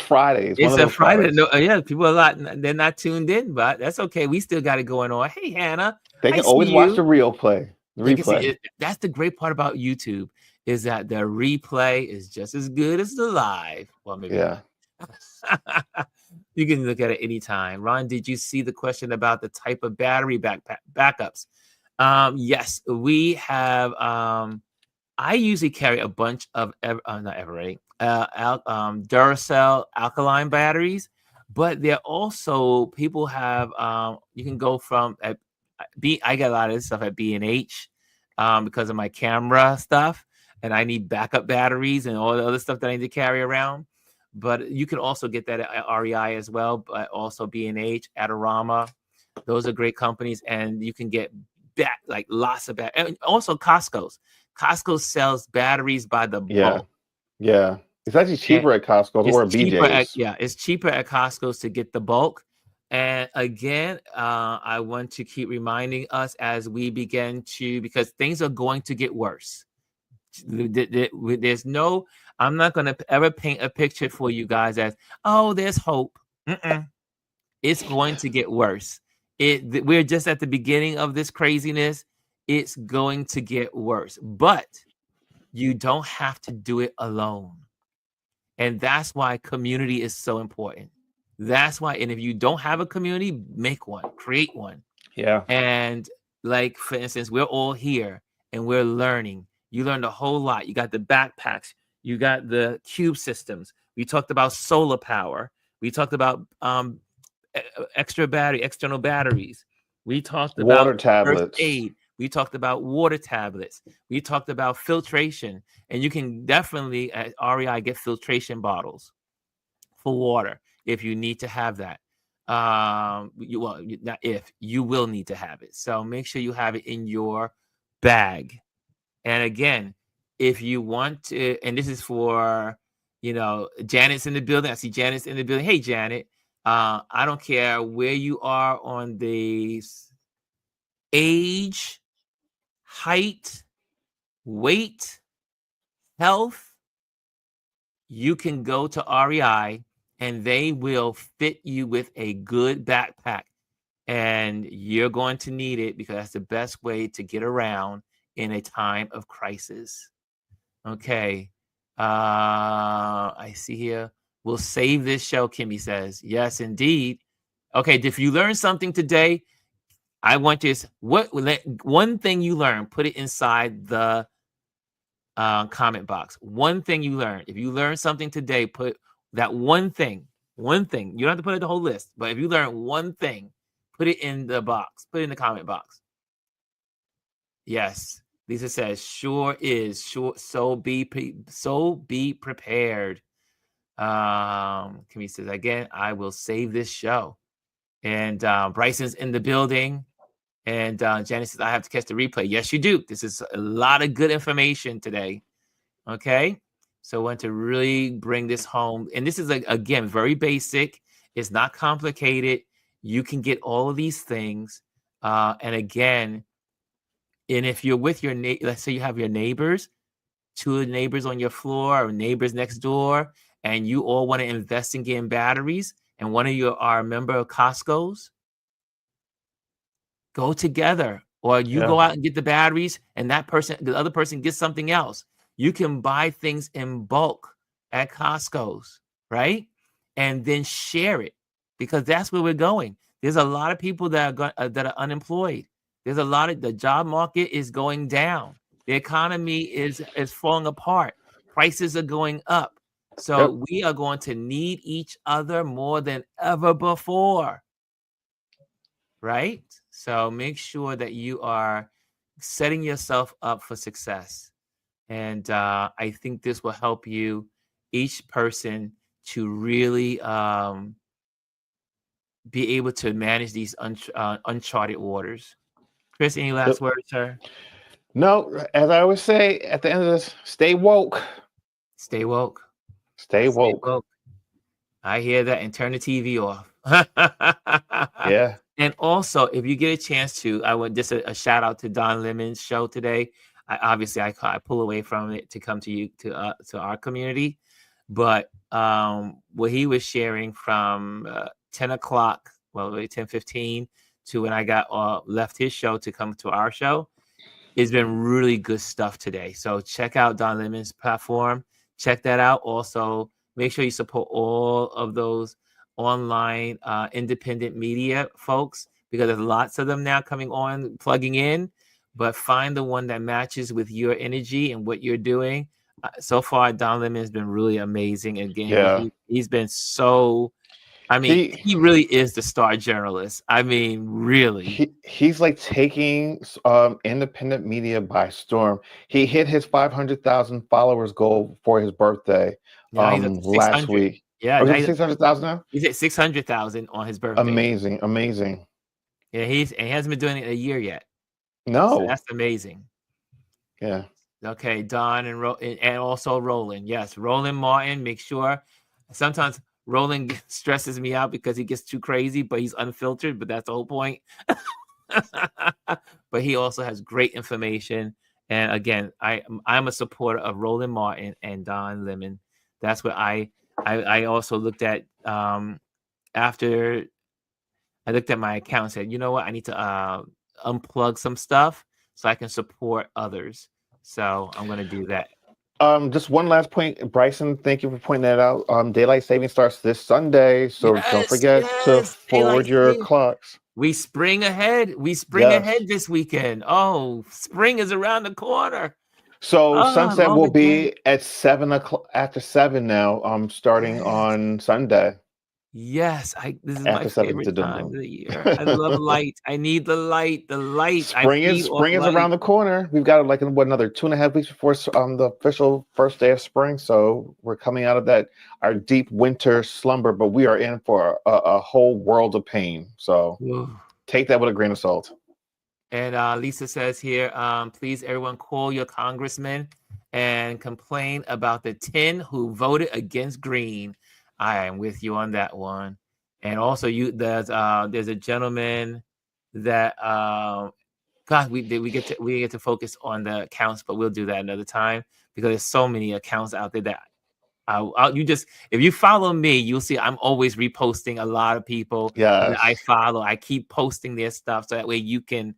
Fridays. One It's of a those Friday. Fridays. No, yeah, people are they're not tuned in, but that's okay. We still got it going on. Hey, Hannah, They I can see always watch the you. replay. The They can see replay. it. That's the great part about YouTube, is that the replay is just as good as the live. Well, maybe Yeah. not. You can look at it anytime. Ron, did you see the question about the type of battery backups? Yes, we have. I usually carry a bunch of not Eveready, Duracell alkaline batteries, but they're also people have. You can go from I get a lot of this stuff at B&H because of my camera stuff, and I need backup batteries and all the other stuff that I need to carry around. But you can also get that at REI as well, but also B&H, Adorama. Those are great companies, and you can get like lots of and also Costco's. Costco sells batteries by the Yeah. bulk. Yeah. It's actually cheaper at Costco or at BJ's. It's cheaper at Costco's to get the bulk. And again, I want to keep reminding us as we begin to, because things are going to get worse. There's no, I'm not going to ever paint a picture for you guys as, oh, there's hope. It's going to get worse. We're just at the beginning of this craziness. It's going to get worse, but you don't have to do it alone. And that's why community is so important. That's why, and if you don't have a community, make one, create one. Yeah. And like, for instance, we're all here and we're learning. You learned a whole lot. You got the backpacks, you got the cube systems. We talked about solar power. We talked about external batteries. We talked about Water first tablets. aid. We talked about water tablets. We talked about filtration. And you can definitely at REI get filtration bottles for water if you need to have that. Not if, you will need to have it. So make sure you have it in your bag. And again, if you want to, and this is for, Janet's in the building. I see Janet's in the building. Hey, Janet. I don't care where you are on the age, height, weight, health, you can go to REI and they will fit you with a good backpack. And you're going to need it because that's the best way to get around in a time of crisis. Okay. I see here. We'll save this show, Kimmy says. Yes, indeed. Okay, if you learned something today, I want you to, one thing you learned, put it inside the comment box. One thing you learned. If you learned something today, put that one thing. One thing. You don't have to put it the whole list, but if you learn one thing, put it in the box. Put it in the comment box. Yes. Lisa says, sure is. Sure. So be prepared. Camille says, again, I will save this show. And Bryson's in the building. And Janice says, I have to catch the replay. Yes, you do. This is a lot of good information today. Okay. So I want to really bring this home. And this is, again, very basic. It's not complicated. You can get all of these things. And again, and if you're with your let's say you have your neighbors, two neighbors on your floor or neighbors next door, and you all want to invest in getting batteries, and one of you are a member of Costco's, go together. Or you go out and get the batteries, and the other person gets something else. You can buy things in bulk at Costco's, right? And then share it, because that's where we're going. There's a lot of people that are unemployed. There's a lot of the job market is going down. The economy is falling apart. Prices are going up. So we are going to need each other more than ever before. Right? So make sure that you are setting yourself up for success. And I think this will help you, each person, to really be able to manage these uncharted waters. Chris, any last words, sir? No, as I always say at the end of this, stay woke. Stay woke. Stay woke. I hear that, and turn the TV off. Yeah. And also, if you get a chance to, I want just a shout out to Don Lemon's show today. I pull away from it to come to you to our community, but what he was sharing from 10 o'clock, 10:15 to when I got left his show to come to our show, it's been really good stuff today. So check out Don Lemon's platform. Check that out. Also, make sure you support all of those online independent media folks, because there's lots of them now coming on, plugging in. But find the one that matches with your energy and what you're doing. So far, Don Lemon has been really amazing. Again, he's been so. I mean, he really is the star journalist. I mean, really. He's like taking independent media by storm. He hit his 500,000 followers goal for his birthday last week. Yeah, he's 600,000 now. He's at 600,000 on his birthday. Amazing. Yeah, he hasn't been doing it a year yet. No, so that's amazing. Yeah. Okay, Don and also Roland. Yes, Roland Martin. Make sure. Sometimes Roland stresses me out because he gets too crazy, but he's unfiltered. But that's the whole point. But he also has great information. And again, I'm a supporter of Roland Martin and Don Lemon. That's what I also looked at after I looked at my account and said, you know what, I need to unplug some stuff so I can support others. So I'm going to do that. Just one last point, Bryson. Thank you for pointing that out. Daylight saving starts this Sunday, so don't forget to forward your clocks. We spring ahead. Ahead this weekend. Oh, spring is around the corner. So sunset will be at 7 o'clock after 7 now. Starting on Sunday. Yes, this is my favorite time of the year. I love light. I need the light. The light. Spring is around the corner. We've got like another 2.5 weeks before the official first day of spring. So we're coming out of our deep winter slumber, but we are in for a whole world of pain. So take that with a grain of salt. And Lisa says here, please everyone call your congressman and complain about the 10 who voted against green. I am with you on that one. And also there's a gentleman that we get to focus on the accounts, but we'll do that another time because there's so many accounts out there that if you follow me, you'll see I'm always reposting a lot of people that I follow. I keep posting their stuff so that way you can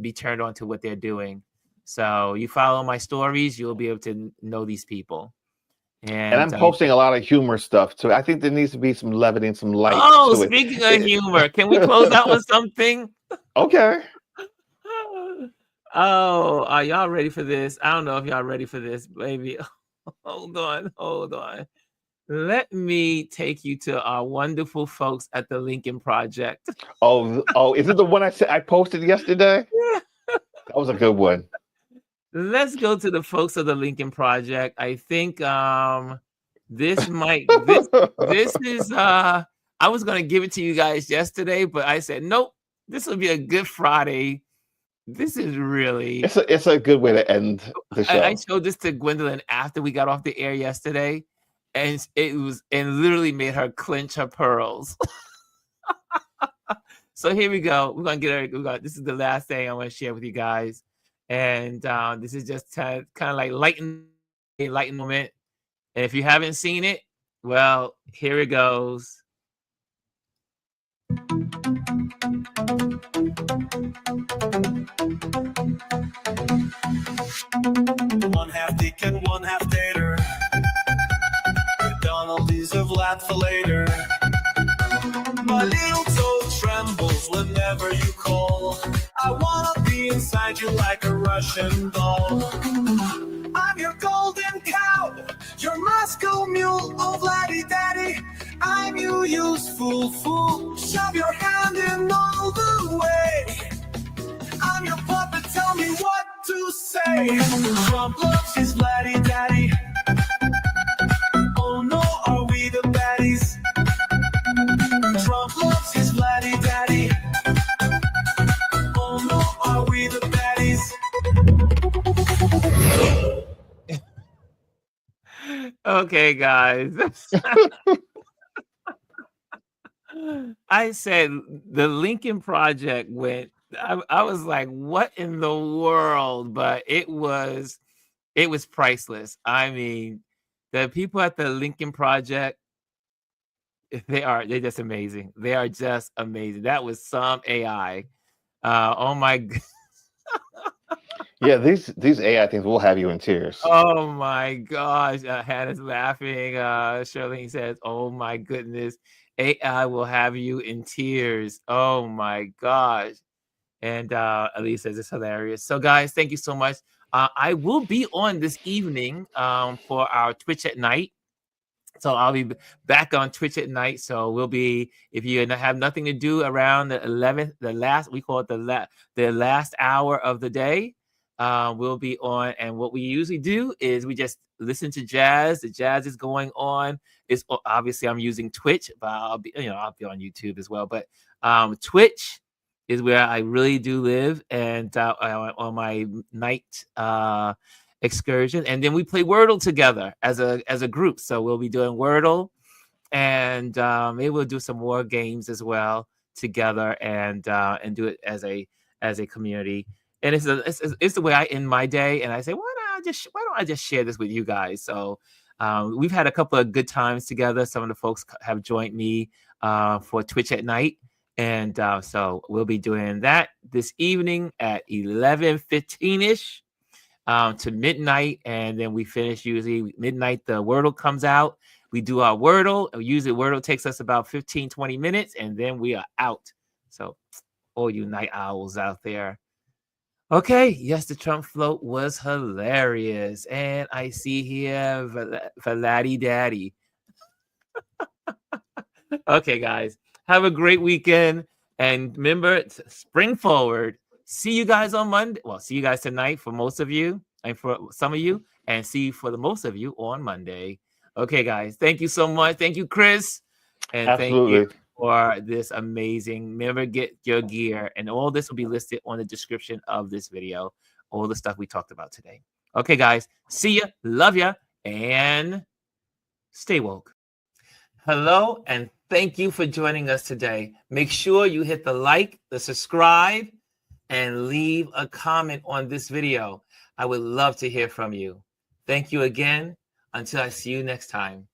be turned on to what they're doing. So you follow my stories, you'll be able to know these people. And I'm posting a lot of humor stuff too. I think there needs to be some levity and some light. Oh, speaking of humor, can we close out with something? Okay. Oh, are y'all ready for this? I don't know if y'all ready for this, baby. Hold on. let me take you to our wonderful folks at the Lincoln Project. Oh, is it the one I posted yesterday? That was a good one. Let's go to the folks of the Lincoln Project. I think this is I was gonna give it to you guys yesterday, but I said nope, this will be a good Friday. This is really It's a good way to end the show. I showed this to Gwendolyn after we got off the air yesterday, and it literally made her clench her pearls. So here we go. We're gonna get her. This is the last thing I want to share with you guys, and this is just kind of like lighten moment. And if you haven't seen it, well, here it goes. One half deacon, one half tater. Donald deserve that for later. My little toe trembles whenever you call. I wanna be inside you like a Russian doll. I'm your golden cow, your Moscow mule, oh laddie daddy. I'm your useful fool. Shove your hand in all the way. I'm your puppet, tell me what to say. Trump loves his laddie daddy. Oh no, are we the baddies? Trump loves his laddie daddy. Oh no, are we the baddies? Okay, guys. I said the Lincoln Project went. I was like, what in the world? But it was priceless. I mean, the people at the Lincoln Project, they're just amazing. They are just amazing. That was some AI. Oh my Yeah, these AI things will have you in tears. Oh my gosh. Hannah's laughing. Charlene says, oh my goodness. AI will have you in tears. Oh my gosh. And Elise says it's hilarious. So guys, thank you so much. I will be on this evening for our Twitch at night. So I'll be back on Twitch at night. So we'll be, if you have nothing to do around the 11th, we call it the last hour of the day, we'll be on. And what we usually do is we just listen to jazz. The jazz is going on. It's obviously I'm using Twitch, but I'll be on YouTube as well. But Twitch is where I really do live, and on my night excursion, and then we play Wordle together as a group. So we'll be doing Wordle, and maybe we'll do some more games as well together, and do it as a community. And it's the way I end my day, and I say, why don't I just share this with you guys? So we've had a couple of good times together. Some of the folks have joined me for Twitch at night. And so we'll be doing that this evening at 11:15-ish to midnight. And then we finish usually midnight. The Wordle comes out. We do our Wordle. Usually Wordle takes us about 15-20 minutes, and then we are out. So all you night owls out there. Okay, yes, the Trump float was hilarious. And I see here Valadi Daddy. Okay, guys. Have a great weekend. And remember, spring forward. See you guys on Monday. Well, see you guys tonight for most of you and for some of you. And see you for the most of you on Monday. Okay, guys. Thank you so much. Thank you, Chris. And Absolutely. Thank you for this amazing. Remember, get your gear. And all this will be listed on the description of this video. All the stuff we talked about today. Okay, guys. See ya. Love ya. And stay woke. Hello, and thank you for joining us today. Make sure you hit the like, the subscribe, and leave a comment on this video. I would love to hear from you. Thank you again. Until I see you next time.